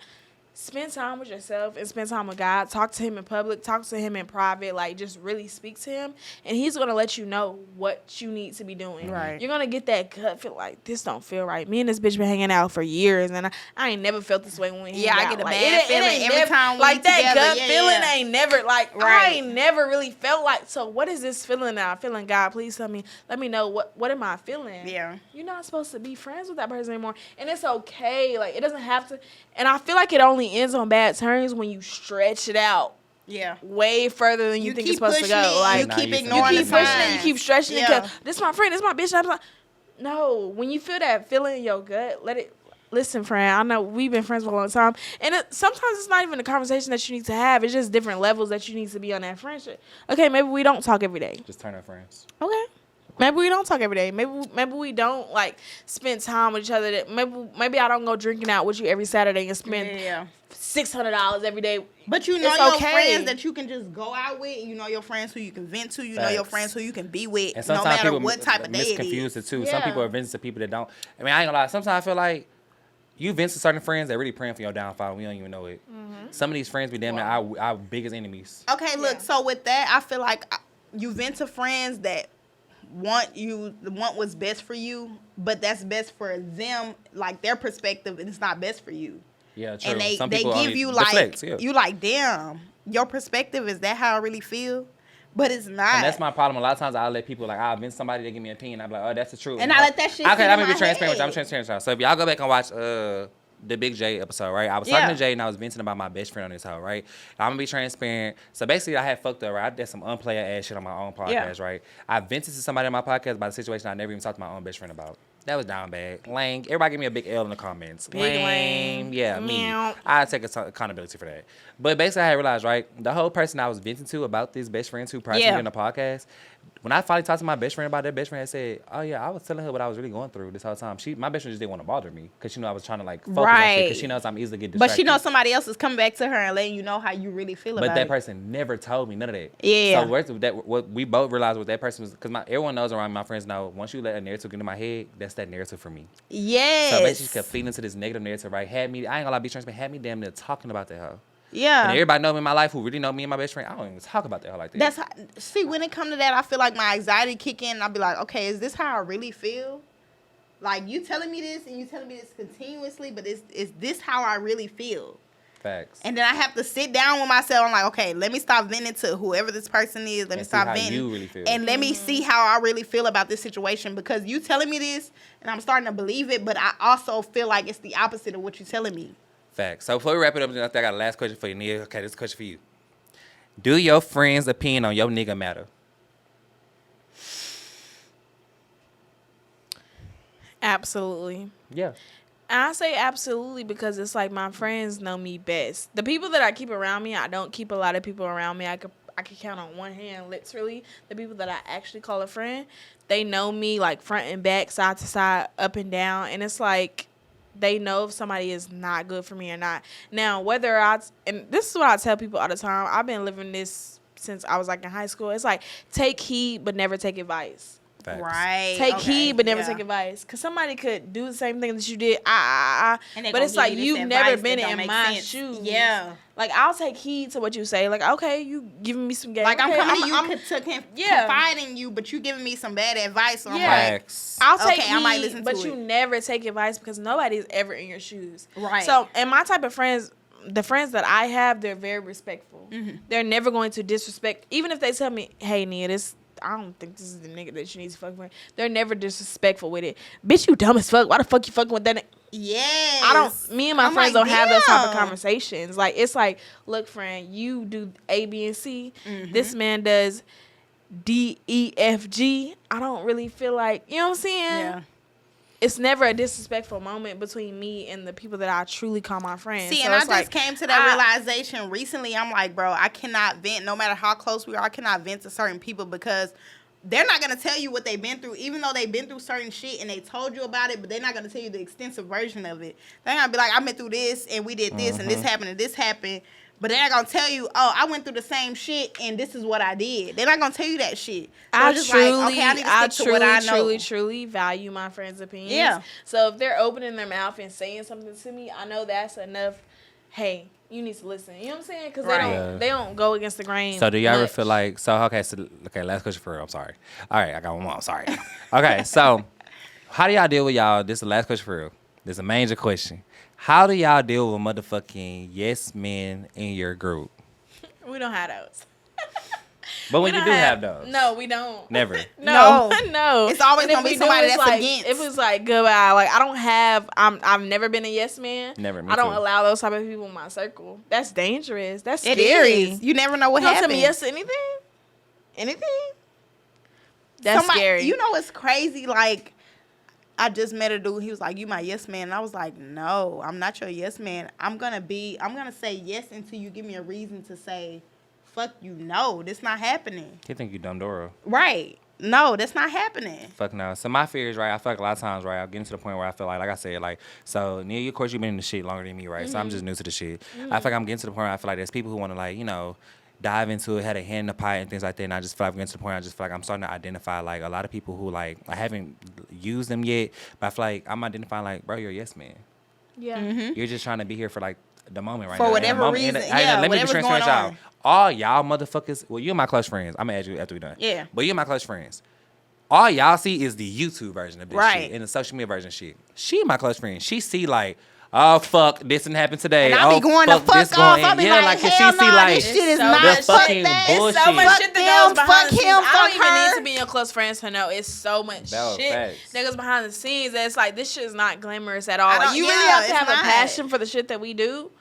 spend time with yourself and spend time with God. Talk to him in public. Talk to him in private. Like, just really speak to him. And he's going to let you know what you need to be doing. Right. You're going to get that gut feel like, this don't feel right. Me and this bitch been hanging out for years, and I ain't never felt this way when we hang out. I get a like, bad feeling every time we like, that together. gut Yeah, feeling yeah. ain't never, like, I Right. ain't never really felt like, so what is this feeling now? I'm feeling, God, please tell me, let me know what am I feeling? Yeah. You're not supposed to be friends with that person anymore. And it's okay. Like, it doesn't have to. And I feel like it only ends on bad terms when you stretch it out Yeah. way further than you think it's keep supposed to pushing go. it, Like, you Now keep you ignoring you the keep pushing signs. it, you keep stretching it. Yeah. 'Cause this my friend, this my bitch. I'm like, no, when you feel that feeling in your gut, let it. Listen, friend, I know we've been friends for a long time, and sometimes it's not even a conversation that you need to have. It's just different levels that you need to be on that friendship. Okay, maybe we don't talk every day. Just turn our friends. Okay. Maybe we don't talk every day. Maybe we don't like spend time with each other. That maybe I don't go drinking out with you every Saturday and spend $600 every day. But you know It's your okay. friends that you can just go out with. You know your friends who you can vent to. You know your Facts. friends who you can be with. And No sometimes matter people what type of day it misconfuse is. it too. Yeah. Some people are venting to people that don't. I mean, I ain't gonna lie. Sometimes I feel like you vent to certain friends that really praying for your downfall. We don't even know it. Some of these friends be damn near our biggest enemies. Okay, look. So with that, I feel like you vent to friends that want what's best for you, but that's best for them, like their perspective, and it's not best for you. Yeah, true. And they Some give people only you like deflect, yeah. you like, damn, your perspective, is that how I really feel? But it's not. And that's my problem. A lot of times I'll let people, like, I'll vent somebody to give me an opinion. I'm like, oh, that's the truth. And I let that shit Okay, sit in I'm gonna my be transparent with you. I'm head. transparent with y'all. So if y'all go back and watch the Big J episode, right? I was talking to Jay and I was venting about my best friend on this hoe, right? I'm gonna be transparent. So basically, I had fucked up, right? I did some unplayer ass shit on my own podcast, right? I vented to somebody on my podcast about a situation I never even talked to my own best friend about. That was down bad. Lame. Everybody give me a big L in the comments. Big lame. Yeah, me. Meow. I take accountability for that. But basically, I had realized, right, the whole person I was venting to about these best friends who priced me on the podcast, when I finally talked to my best friend about that, best friend had said, oh, yeah, I was telling her what I was really going through this whole time. My best friend just didn't want to bother me because she knew I was trying to, like, focus on shit because she knows I'm easily get distracted. But she knows somebody else is coming back to her and letting you know how you really feel But about that it. person never told me none of that. Yeah. So what we both realized what that person was, because everyone knows around me, my friends know, once you let a narrative get into my head, that's that narrative for me. Yes. So basically, she kept feeding into this negative narrative, right? I ain't gonna lie, be transparent, had me damn near talking about that hoe. Yeah. And everybody know me in my life who really know me and my best friend, I don't even talk about that hoe like that. That's how, see, when it come to that, I feel like my anxiety kick in and I'll be like, okay, is this how I really feel? Like, you telling me this and you telling me this continuously, but is this how I really feel? Facts. And then I have to sit down with myself. I'm like, okay, let me stop venting to whoever this person is. Let me And see stop how venting. you really feel. And let me see how I really feel about this situation. Because you telling me this, and I'm starting to believe it, but I also feel like it's the opposite of what you're telling me. Facts. So before we wrap it up, I think I got a last question for you, Nia. Okay, this is a question for you. Do your friends' opinion on your nigga matter? Absolutely. Yeah. And I say absolutely because it's like my friends know me best. The people that I keep around me, I don't keep a lot of people around me. I could count on one hand, literally. The people that I actually call a friend, they know me like front and back, side to side, up and down. And it's like they know if somebody is not good for me or not. Now, and this is what I tell people all the time. I've been living this since I was like in high school. It's like, take heed, but never take advice. Facts. Right. Take okay, heed, but never yeah. take advice. Because somebody could do the same thing that you did. And they But gonna it's give like, you this you've advice never that been don't in make my sense. shoes. Yeah. Like, I'll take heed to what you say. Like, okay, you giving me some game. Like, I'm okay, coming to you yeah. confide in you, but you giving me some bad advice. So I'm Yeah. like, Facts. I'll take okay, heed, I might listen to but it. you never take advice because nobody's ever in your shoes. Right. So, and my type of friends, the friends that I have, they're very respectful. Mm-hmm. They're never going to disrespect. Even if they tell me, hey, Nia, I don't think this is the nigga that you need to fuck with. They're never disrespectful with it. Bitch, you dumb as fuck. Why the fuck you fucking with that nigga? yes. Me and my I'm friends like, don't have those type of damn. conversations. Like, it's like, look, friend, you do A, B, and C. Mm-hmm. This man does D, E, F, G. I don't really feel like, you know what I'm saying? Yeah. it's never a disrespectful moment between me and the people that I truly call my friends. See, So and I it's just came to that realization recently. I'm like, bro, I cannot vent. No matter how close we are, I cannot vent to certain people because they're not going to tell you what they've been through, even though they've been through certain shit and they told you about it, but they're not going to tell you the extensive version of it. They're going to be like, I went through this and we did this and this happened and this happened. But they're not going to tell you, oh, I went through the same shit and this is what I did. They're not going to tell you that shit. So I it's just truly, like, okay, I need to stick to what I know. truly value my friends' opinions. Yeah. So if they're opening their mouth and saying something to me, I know that's enough. Hey, you need to listen. You know what I'm saying? Because they don't go against the grain. So do y'all ever much. feel like okay, last question for real. I'm sorry. All right, I got one more. I'm sorry. Okay, so how do y'all deal with y'all? This is the last question for real. This is a major question. How do y'all deal with motherfucking yes men in your group? We don't have those. But when We you don't do have those. No, we don't. Never. No. It's always And if gonna be we do, somebody it's that's like, against. It was like goodbye. Like I don't have. I've never been a yes man. Never, me I don't too. allow those type of people in my circle. That's dangerous. That's It scary. is. You never know what You don't happens. tell me yes to anything. Anything. That's scary. You know what's crazy? Like, I just met a dude. He was like, "You my yes man." And I was like, "No, I'm not your yes man. I'm gonna say yes until you give me a reason to say, fuck you. No, this not happening." You think you dumb Dora? Right? No, that's not happening. Fuck no. So my fear is, right, I feel like a lot of times, right, I'm getting to the point where I feel like I said, like, so, Nia, of course, you've been in the shit longer than me, right? So I'm just new to the shit. I feel like I'm getting to the point where I feel like there's people who want to, like, you know, dive into it, had a hand in the pie and things like that. And I just feel like I'm getting to the point where I just feel like I'm starting to identify, like, a lot of people who, like, I haven't used them yet, but I feel like I'm identifying, like, bro, you're a yes man. Yeah. You're just trying to be here for, like, the moment right For now. whatever And the moment- reason. and Yeah, let me be whatever's transparent, going y'all. on. All y'all motherfuckers, well, you're my close friends. I'm going to add you after we done. Yeah. But you're my close friends. All y'all see is the YouTube version of this Right. shit and the social media version of shit. She my close friend. She see like, oh fuck, this didn't happen today. And I be going to this fuck off. going I in. be Yeah, like, cause hell she see nah, like this shit is so not much fuck fucking that. bullshit. It's so much Fuck shit them, that goes behind fuck the scenes. him, I don't fuck even her. need to be your close friends to know. It's so much No, shit facts. that goes behind the scenes. That it's like this shit is not glamorous at all. I Like don't- you really yeah, have to it's have a not. passion for the shit that we do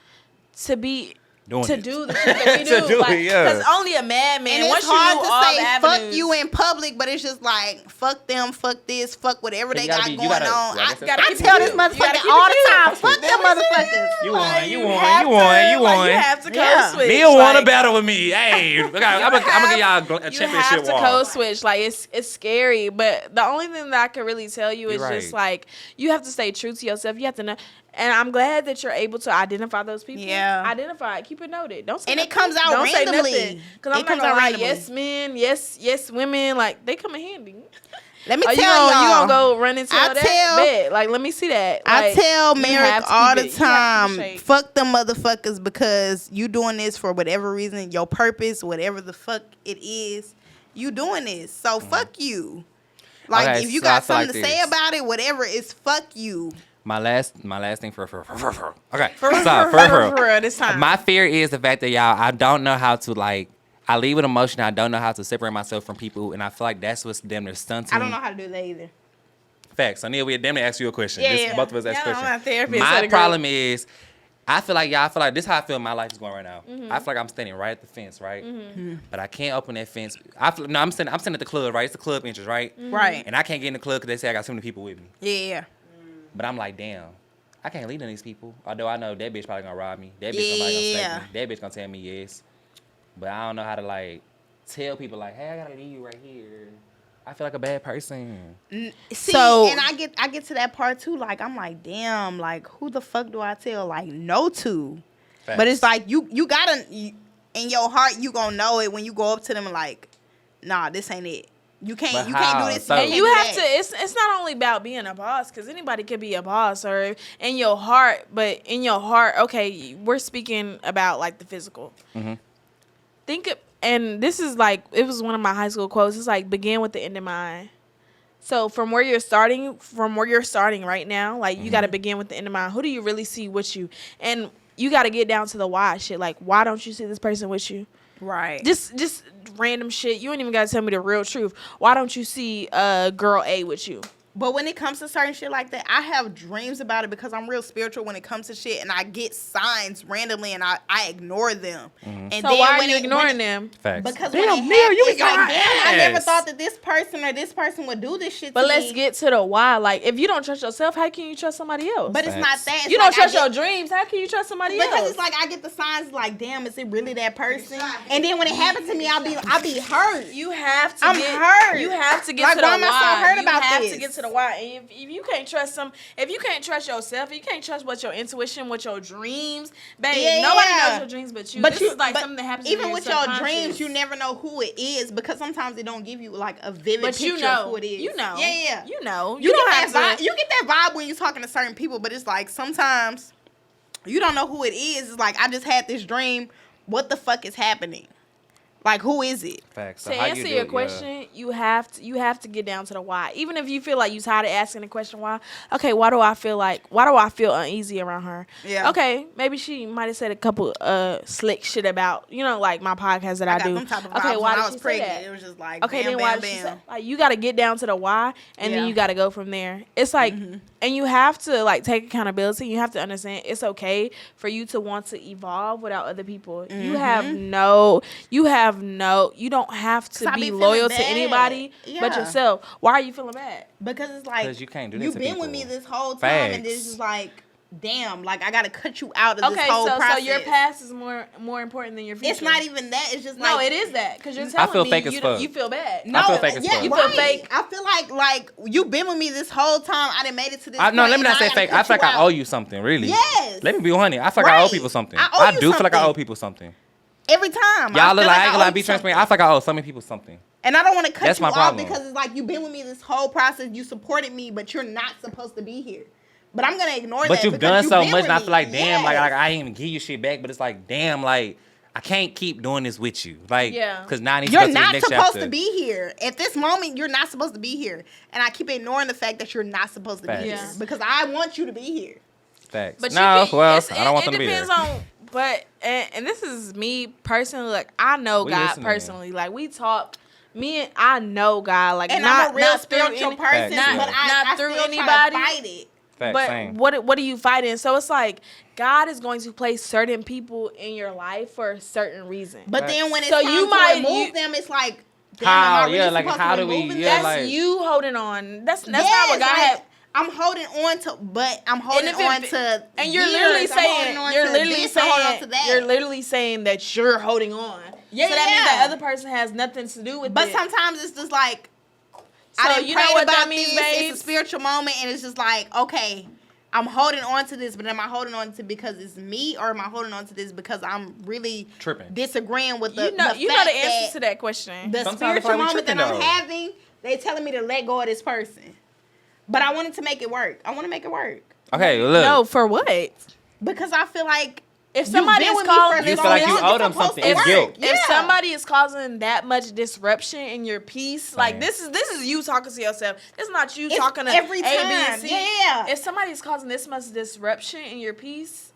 to be. Doing To it. do the shit that we do. To do it, yeah. Because only a madman. And Once it's you hard knew to all the say avenues, fuck you in public, but it's just like fuck them, fuck this, fuck whatever they You gotta got be- you going gotta- on. like I I, said, I keep it tell this real. You gotta motherfucker keep all it the time, real. fuck them motherfuckers. You won, Like, you have won, you to- won, you like, won. You have to code Yeah. switch. Nia won a like, battle with me. Hey, I'm gonna give y'all a You have championship to wall. code switch. Like it's scary, but the only thing that I can really tell you is You're just right. like you have to stay true to yourself. You have to know. And I'm glad that you're able to identify those people. Yeah. Identify it. Keep it noted. Don't say And it nothing. comes out Don't say randomly. nothing. Because It I'm not comes gonna out lie. randomly. Yes, men. Yes, women. Like they come in handy. Let me Are tell you y'all. gonna go run into I that? tell- Bet. Like let me see that. I Like, tell you Merrick have to all keep the it- you have to time, keep it fuck them motherfuckers because you doing this for whatever reason, your purpose, whatever the fuck it is, you doing this. So fuck you. Like Okay, if you so I got feel like something to say this. about it, whatever, it's fuck you. My last thing for okay. For real, So, for real, this time. My fear is the fact that y'all, I don't know how to like. I lead with emotion. I don't know how to separate myself from people, and I feel like that's what's damn near stunting. I don't know how to do that either. Facts. So Nia, we damn near ask you a question. Yeah, This- yeah. Both of us ask Yeah, a I'm question. a therapist at My a group. problem is, I feel like this is how I feel my life is going right now. Mm-hmm. I feel like I'm standing right at the fence, right? But I can't open that fence. I'm standing at the club, right? It's the club entrance, right? Right. And I can't get in the club because they say I got so many people with me. Yeah. But I'm like, damn, I can't lead on these people. Although I know that bitch probably gonna rob me. That bitch probably gonna Yeah. snake me. That bitch gonna tell me yes. But I don't know how to like tell people like, hey, I gotta leave you right here. I feel like a bad person. See, So- and I get to that part too. Like I'm like, damn, like who the fuck do I tell like no to? Facts. But it's like you gotta in your heart you gonna know it when you go up to them and like, nah, this ain't it. You But can't how? do this. So- And can't you do have to. that. It's not only about being a boss, because anybody could be a boss, or in your heart. But in your heart, okay, we're speaking about like the physical. Think of, and this is like it was one of my high school quotes. It's like begin with the end in mind. So from where you're starting right now, like you got to begin with the end in mind. Who do you really see with you? And you got to get down to the why shit. Like why don't you see this person with you? Right. Just random shit. You ain't even gotta tell me the real truth. Why don't you see girl A with you? But when it comes to certain shit like that, I have dreams about it because I'm real spiritual when it comes to shit, and I get signs randomly and I ignore them. Mm-hmm. And So then why are when you it- ignoring when- them? Facts. Because Damn, when it Neil, you happens, be getting like, damn, I never ass. thought that this person or this person would do this shit But to let's me. get to the why. Like, if you don't trust yourself, how can you trust somebody else? But it's not Facts. that. It's you don't like trust I your get, dreams. How can you trust somebody because else? it's like I get the signs like, damn, is it really that person? And then when it happens to me, I be hurt. you have to. I'm hurt. You have to get Like, to the why am I so hurt about You have this? to get to the why. And if you can't trust if you can't trust yourself, if you can't trust what your intuition, what your dreams, babe. Yeah, nobody yeah. knows your dreams but you. This is like but something that happens. even in with your your subconscious. dreams, you never know who it is because sometimes it don't give you like a vivid But picture you know of who it is. You know. Yeah. You know. You don't get have that to. vibe. You get that vibe when you're talking to certain people, but it's like sometimes you don't know who it is. It's like I just had this dream. What the fuck is happening? Like, who is it? Facts. So To how answer you do your it, question, you have to get down to the why. Even if you feel like you tired of asking the question why. Okay, why do I feel uneasy around her? Yeah. Okay, maybe she might have said a couple slick shit about, like my podcast that I, I got do. some type of Okay, vibes why when did I was she say pregnant. that? It was just like, Okay, bam, then why bam, did she say? bam. Like, you got to get down to the why, and Yeah. then you got to go from there. It's like, and you have to like take accountability. You have to understand it's okay for you to want to evolve without other people. You don't have to 'Cause I be be feeling loyal to bad. anybody but Yeah. yourself. Why are you feeling bad? Because it's like 'Cause you can't do that you've to been with me people. this whole time, and Facts. this is like, damn, like I gotta cut you out of this Okay, whole so process. your past is more important than your future. It's not even that. It's just like No, it is that because you're telling feel me fake as fuck. you feel bad. No, I feel fake as yeah, fuck. You feel right. fake. I feel like you've been with me this whole time. I done made it to this. No, point, let me and not say gotta fake. cut I feel like you I out. owe you something, really. Yes. Let me be honest. I feel like I owe Right. people something. I owe you do feel like I something. owe people something. Every time. Y'all look feel like I ain't gonna owe lie, be you transparent. something. I feel like I owe so many people something. And I don't want to cut That's you my off problem. because it's like you've been with me this whole process. You supported me, but you're not supposed to be here. But I'm gonna ignore that. But you've because done you've so been much, with and I me. feel like, damn, like Yes. I ain't even give you shit back. But it's like, damn, like I can't keep doing this with you, like, Yeah. because now I need to You're go to the not next supposed chapter. to be here. At this moment, you're not supposed to be here. And I keep ignoring the fact that you're not supposed to Facts. be here. Yeah. Because I want you to be here. Facts. But No, you can, well, it's- I don't want it them to be depends there. on. But and this is me personally. Like I know We God listening. personally. Like we talk. I know God. Like And not I'm a real not through spiritual any- person, Facts, but yeah. I through still anybody. try to fight it. Facts, But same. what are you fighting? So it's like God is going to place certain people in your life for a certain reason. But Facts. then when it's So time you to might- remove you- them, it's like, damn, How? am I really Yeah, like, supposed how to do we- remove yeah, them? That's like- you holding on. That's not Yes, what God like, had. I'm holding on to, but I'm holding if it- on to. And you're years. literally I'm saying holding on you're to literally this, I'm holding on saying to that. you're literally saying that you're holding on. Yeah, so that means yeah. that other person has nothing to do with But it. sometimes it's just like, So I didn't you pray know what about that means, this. It's babes? a spiritual moment, and it's just like, okay, I'm holding on to this, but am I holding on to because it's me, or am I holding on to this because I'm really Tripping. disagreeing with the you know the the fact answer to that that question. the Sometimes I feel spiritual like we moment that tripping, I'm though. having, they telling me to let go of this person. But I wanted to make it work. I want to make it work Okay, look. No, for what? because I feel like If you've somebody been is with me calling, for You this feel like long, you it's owe them supposed something. to It's work. guilt. Yeah. if somebody is causing that much disruption in your peace, like Same. this is you talking to yourself. This is not you It's talking to every A, B, and time. C. Yeah. If somebody is causing this much disruption in your peace,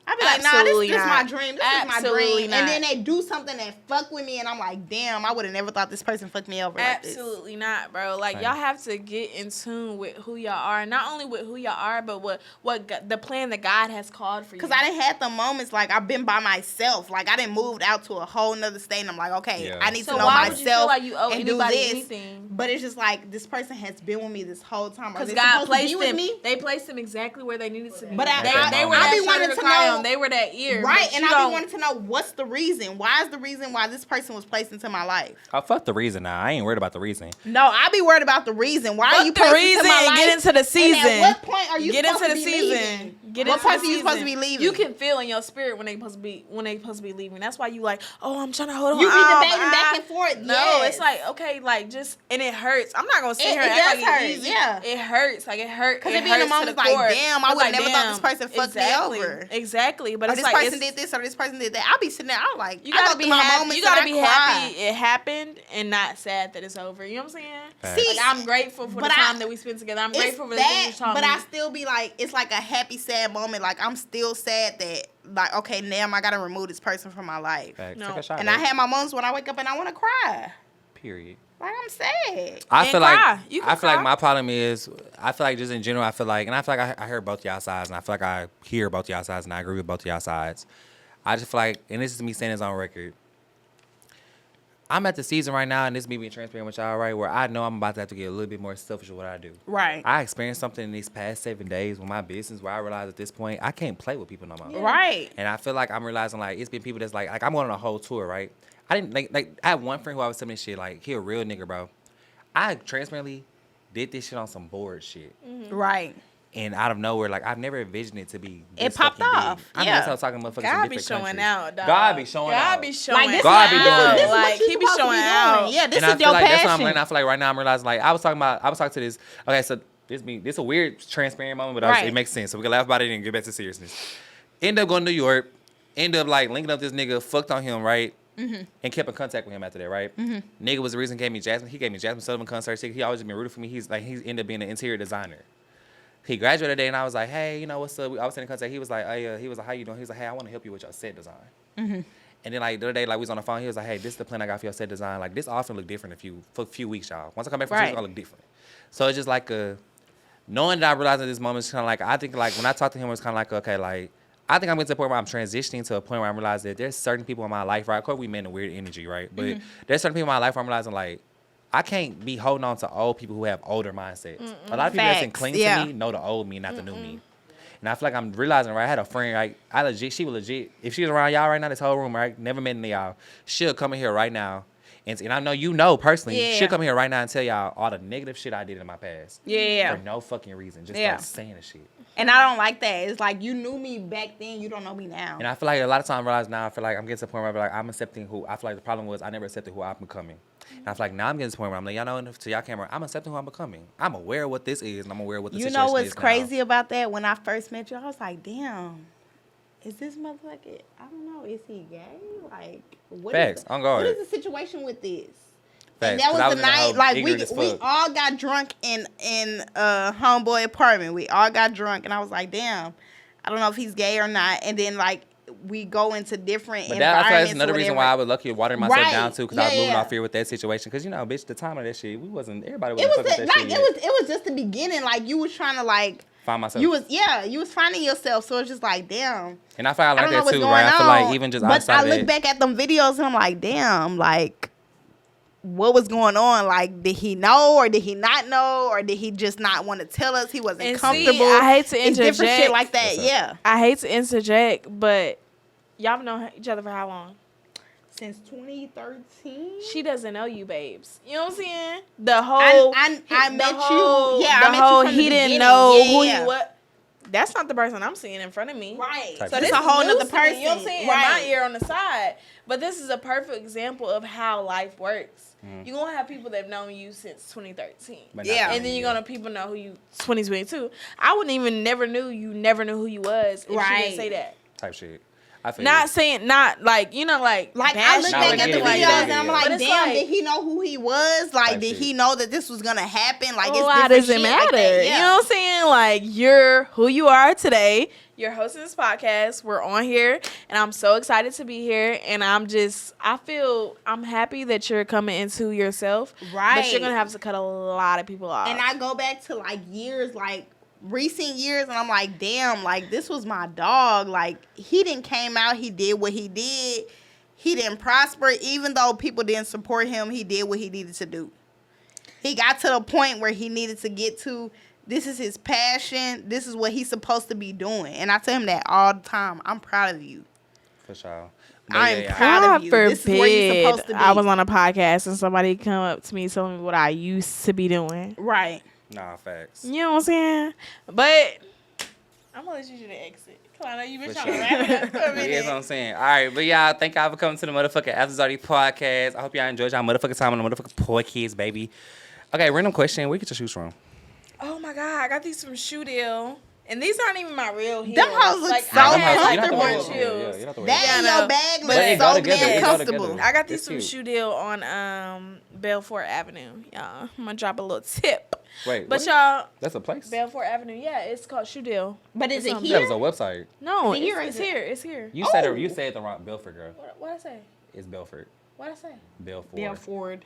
I be like, nah, Absolutely this is not. my dream. This is my Absolutely dream. not. And then they do something that fuck with me, and I'm like, damn, I would have never thought this person fucked me over like this. absolutely not, bro. Like Same. y'all have to get in tune with who y'all are, not only with who y'all are, but the plan that God has called for you. Cause I done had the moments like I've been by myself, like I done moved out to a whole nother state, and I'm like, okay, Yeah. I need So to know why myself would you feel like you owe and do anybody this. anything? But it's just like this person has been with me this whole time. Are Because they God supposed to placed be with them. me? They placed them exactly where they needed to be. But they were I that be shoulder wanting to to cry know- on. They were that ear. Right, but and you I don't- be wanting to know what's the reason. Why is the reason why this person was placed into my life? Oh, fuck the reason now. I ain't worried about the reason. No, I be worried about the reason. Why are Fuck you the placed reason into my and life? get into the And season. at what point are you Get supposed into to the be season. leaving? Get What into part the are you supposed to season. be leaving? You can feel in your spirit when they supposed to be leaving. That's why you like, oh, I'm trying to hold on. You be Oh, debating back and forth. No, yes. it's like okay, like just and it hurts. I'm not gonna sit It- here it and act does like hurt, it's easy. yeah. It hurts. Like it hurt. Because it it be in the hurts to moments like, core. damn, I It's would like, have never thought this damn, person fucked me exactly, over. Exactly, but Or it's this like person did this or this person did that. I'll be sitting there. I'm like, you I gotta go be through my happy. moments You gotta and be I cry. happy it happened and not sad that it's over. You know what I'm saying? Facts. See, Like I'm grateful for the But I- time that we spent together. I'm It's grateful for the things you that, taught but me. I still be like, it's like a happy, sad moment. Like I'm still sad that, like, okay, damn, I gotta remove this person from my life. Facts. No. Take a shot. And I babe. have my moments when I wake up and I want to cry. Period. Like, I'm sad. I And feel cry. like You can I feel like cry. my problem is I feel like just in general I feel like I hear both y'all sides and I feel like I hear both y'all sides and I agree with both y'all sides. I just feel like, and this is me saying this on record, I'm at the season right now, and this is me being transparent with y'all, right, where I know I'm about to have to get a little bit more selfish with what I do. Right. I experienced something in these past 7 days with my business where I realized at this point I can't play with people no more. Right. And I feel like I'm realizing like it's been people that's like I'm going on a whole tour, right? I didn't like I had one friend who I was telling me shit like he a real nigga, bro. I transparently did this shit on some bored shit. Right. And out of nowhere, like I've never envisioned it to be. It This popped fucking off. Big. I mean, Yeah. that's how I was talking motherfuckers God in be different showing countries. out, dog. God be showing out. God be showing Like, this God be is, doing this it. is what Like, you he be supposed to showing doing. out. Yeah, this And I is feel your like that's what I'm passion. learning. I feel like right now I'm realizing like I was talking to this. Okay, so this a weird transparent moment, but Right. it makes sense. So we can laugh about it and get back to seriousness. End up going to New York. End up like linking up this nigga, fucked on him, right? And kept in contact with him after that, right? Nigga was the reason he gave me Jasmine Sullivan concert ticket. He always been rooting for me. He's ended up being an interior designer. He graduated today, and I was like, hey, you know what's up? I was in contact. He was like, hey, how you doing? He was like, hey, I want to help you with your set design. And then like the other day, like we was on the phone. He was like, hey, this is the plan I got for your set design. Like this often look different for a few weeks, y'all. Once I come back from Right. it's gonna look different. So it's just like knowing that I realized at this moment, it's kind of like I think like when I talked to him, it was kind of like okay, like I think I'm getting to the point where I'm transitioning to a point where I realize that there's certain people in my life, right? Of course, we men in weird energy, right? But there's certain people in my life where I'm realizing like I can't be holding on to old people who have older mindsets. A lot of people that's in Facts, clean yeah. to me know the old me, not the new me. And I feel like I'm realizing, right? I had a friend, right? She was legit. If she was around y'all right now, this whole room, right? Never met any of y'all. She'll come in here right now. And I know you know personally, Yeah. she'll come here right now and tell y'all all the negative shit I did in my past. Yeah. For no fucking reason. Just Yeah. start saying the shit. And I don't like that. It's like you knew me back then, you don't know me now. And I feel like a lot of times I realize now, I feel like I'm getting to the point where I feel like I'm accepting who, I feel like the problem was I never accepted who I'm becoming. And I feel like now I'm getting to the point where I'm like, y'all know, to y'all camera, I'm accepting who I'm becoming. I'm aware of what this is, and I'm aware of what the You situation know what's is crazy now. about that? When I first met you, I was like, damn, is this motherfucker, I don't know, is he gay? Like, what Facts, is, on guard. what is the situation with this? And Facts, that 'cause I was was the in that night, whole like ignorant as we fuck. all got drunk in homeboy apartment. We all got drunk, and I was like, damn, I don't know if he's gay or not. And then like we go into different But that, I feel like environments. that's another or reason whatever. why I was lucky watering myself Right. down too, because I was Yeah, moving yeah. off fear with that situation. Because you know, bitch, the time of that shit, everybody It wasn't was fucking with that like shit it yet. was just the beginning. Like you was trying to like Find myself. you was finding yourself. So it's just like damn. And I feel like I I don't learned know that what's too, going right? I feel on. like even just but outside I of look that. back at them videos and I'm like, damn, like what was going on? Like, did he know or did he not know or did he just not want to tell us? He wasn't And see, comfortable. I hate to It's different shit interject. like that. What's up? Yeah. I hate to interject, but y'all have known each other for how long? Since 2013. She doesn't know you, babes. You know what I'm saying? The whole I the met whole- you. Yeah, the I met whole you from the he didn't beginning. know Yeah, who yeah. he was. That's not the person I'm seeing in front of me. Right. Type So shit. this This is a whole news nother to me, person. You know what I'm saying? Right. My ear on the side. But this is a perfect example of how life works. You're going to have people that have known you since 2013. But not Yeah. me, And then you're going to people know who you 2022. I wouldn't even never knew who you was if she Right. didn't say that. type shit. I feel Not you. saying, not like, you know, like Like I bashing look Nah, back we at get the it, we videos get it, and I'm yeah. like, But it's damn, like- did he know who he was? Like, Type did shit. he know that this was gonna happen? Like, Well, it's why different does it shit matter? like that. You know what I'm saying? Like, you're who you are today. You're hosting this podcast. We're on here, and I'm so excited to be here. And I'm happy that you're coming into yourself. Right. But you're gonna have to cut a lot of people off. And I go back to like years, like recent years, and I'm like, damn, like this was my dog. Like he didn't came out, he did what he did. He didn't prosper, even though people didn't support him. He did what he needed to do. He got to the point where he needed to get to. This is his passion. This is what he's supposed to be doing. And I tell him that all the time. I'm proud of you. For sure. But I'm yeah. proud God of you. This is where you're forbid supposed to be. I was on a podcast and somebody come up to me telling me what I used to be doing. Right. Nah, facts. You know what I'm saying? But I'm gonna let you do the exit. Come on, I know you've been For trying sure. to wrap it up for a Yeah, minute. that's what I'm saying. All right, but y'all, thank y'all for coming to the motherfucking After Zarty podcast. I hope y'all enjoyed y'all motherfucking time on the motherfucking podcast, baby. Okay, random question. Where you get your shoes from? Oh my god, I got these from Shoe Deal, and these aren't even my real heels. Them hoes look so I had, like, comfortable. orange Yeah, heels. you don't have to wear That them. in Yeah, your no. bag But looks they so go together. damn They go comfortable. together. I got these It's from cute. Shoe Deal on Belfort Avenue. Y'all, I'm gonna drop a little tip. Wait, But what? y'all, That's a place? Belfort Avenue, yeah, it's called Shoe Deal. But is It's it on- here? That was a website. No, Is it here or it's is it- here. It's here. You Oh. said the wrong Belfort, girl. What I say? It's Belfort. What I say? Belfort. Belford.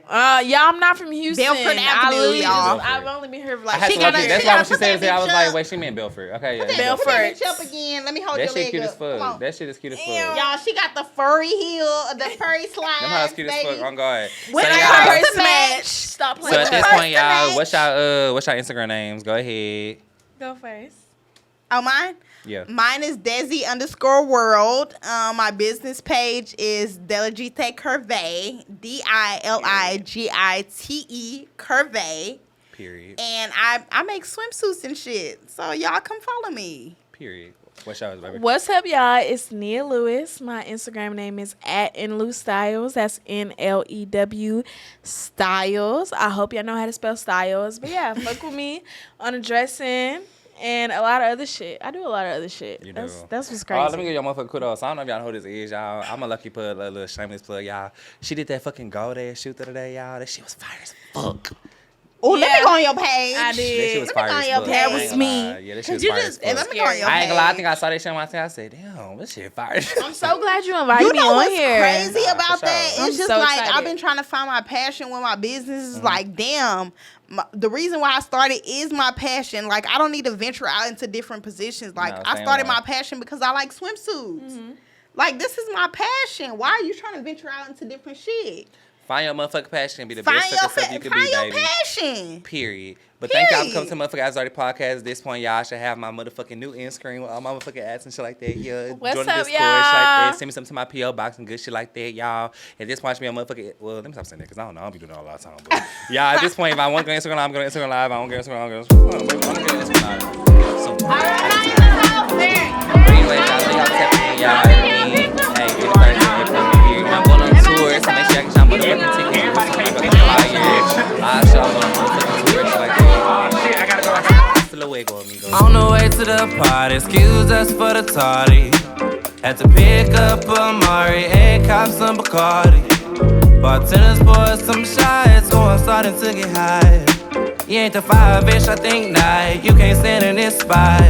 Yeah, I'm not from Houston. Belford Avenue, y'all. I've only been here for I like. had to look it. That's why when she put said that it, I was bitch like, up. wait, she meant Belfort. Okay, yeah. Put Belfort. that bitch up again. Let me hold That your shit leg cute as up. Come fuck. on. That shit is cute as fuck. Y'all, she got the furry heel, the furry slide. Them hoes cute as fuck. On guard. With So, the y'all- purse First to match. match. Stop So playing. at this First point, y'all, to what's y'all Instagram names? Go ahead. Go first. Oh, mine? Yeah. Mine is Desi_World. My business page is Diligite Curve, DILIGITE Curve. Period. And I make swimsuits and shit. So y'all come follow me. Period. What's y'all's, baby? What's up, y'all? It's Nia Lewis. My Instagram name is @NLewStyles. That's NLEW Styles. I hope y'all know how to spell styles. But yeah, fuck with me on the dressing and a lot of other shit. I do a lot of other shit. You That's do. what's Oh, crazy. let me give y'all motherfucking kudos. I don't know if y'all know who this is, y'all. I'm a lucky plug, a little shameless plug, y'all. She did that fucking gold ass shoot the other day, y'all. That shit was fire as fuck. Oh, let me Yeah. go on your page. I That shit did. was Let me fire go as on your fuck. page. I That ain't was gonna me. lie. Yeah, that shit Could was you fire as just fuck. let me go on your I ain't page. gonna lie. I think I saw that shit on my thing. I said, damn, this shit fire. I'm so glad you invited You me know on what's here. crazy Nah, about for that? sure. It's I'm just so like excited. I've been trying to find my passion with my business. It's like, damn, the reason why I started is my passion. Like, I don't need to venture out into different positions. Like, No, I same started way. my passion because I like swimsuits. Like, this is my passion. Why are you trying to venture out into different shit? Find your motherfucking passion and be the Find best your, fucking self you can find be, your baby. passion. Period. But thank y'all for coming Period. to motherfucking After Zarty podcast. At this point, y'all should have my motherfucking new end screen with all my motherfucking ads and shit like that. Yeah, What's join the up, Discord, shit like that. y'all? Send me something to my PO box and good shit like that, y'all. At this point, I should be on motherfucking. Well, let me stop saying that because I don't know. I don't be doing that a lot of time. But y'all, at this point, if I want to go Instagram live, I'm going to Instagram live. If I want to go Instagram, I'm going to Instagram live. So, but anyway, y'all, thank y'all for tapping in, y'all. And, hey, it's Thursday, April here. And I'm going on tour, so make sure y'all get y'all motherfucking tickets. I'll show y'all on motherfucking tour, shit like that. Hasta luego, amigos. On the way to the party, excuse us for the tardy. Had to pick up Amari and cop some Bacardi. Bartenders pour some shots, so I'm starting to get high. You ain't the fire, bitch, I think not. You can't stand in this spot.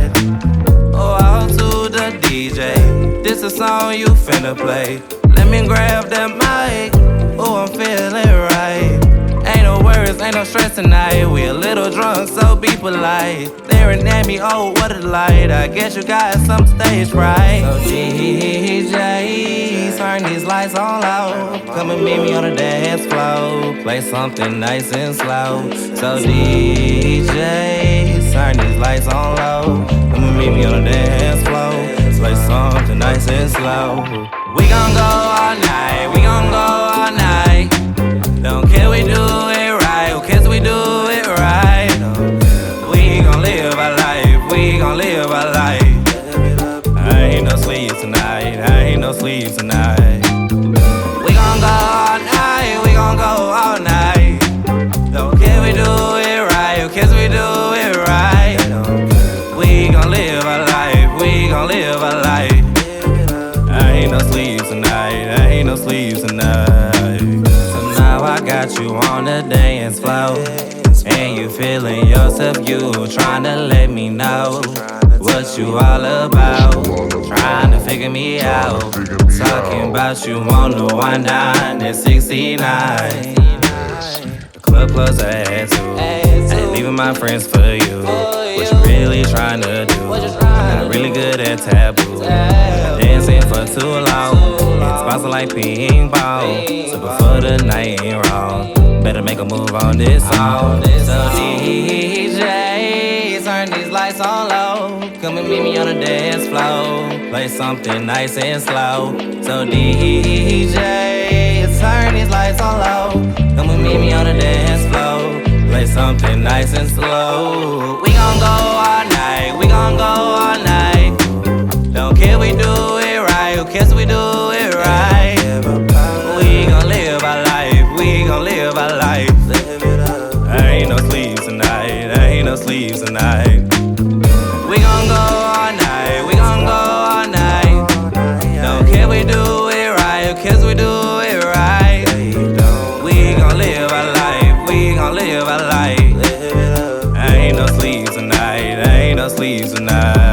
Oh, out to the DJ. This a song you finna play. Let me grab that mic. Oh, I'm feeling right. Ain't no worries, ain't no stress tonight. We a little drunk, so be polite. Staring at me, oh, what a light. I guess you got some stage fright. So DJ, turn these lights on low. Come and meet me on the dance floor. Play something nice and slow. So DJ, turn these lights on low. Come and meet me on the dance floor. Play something nice and slow. We gon' go all night, we gon' go all night. Don't care, we do it right. Who cares, we do it right. We gon' live our life, we gon' live our life. I ain't no sleep tonight, I ain't no sleep tonight. We gon' go all night, we gon' go all night. Don't care, we do it right. Who cares, we do it right. We gon' live our life, we gon' live our life. I ain't no sleep tonight, I ain't no sleep tonight. So now I got you on the dance floor. And you feeling yourself, you tryna let me know what you all about. Tryna figure me out. Talking about you on the 19 at 69. The club closed at 2. Ain't leaving my friends for you. What you really tryna do? I'm not really good at taboo. Dancing for too long. It's spots like ping pong. So before the night ain't wrong, better make a move on this song. So DJ, turn these lights on low. Come and meet me on the dance floor. Play something nice and slow. So DJ, turn these lights on low. Come and meet me on the dance floor. Play something nice and slow. We gon' go all night, we gon' go all night. Don't care, we do it right. Who cares, we do it right. We gon' live our life, we gon' live our life. I ain't no sleep tonight, I ain't no sleep tonight. We gon' go all night, we gon' go all night. Don't care, we do it right. Who cares, we do it right. We gon' live our life, we gon' live our life. I ain't no sleep tonight, I ain't no sleep tonight.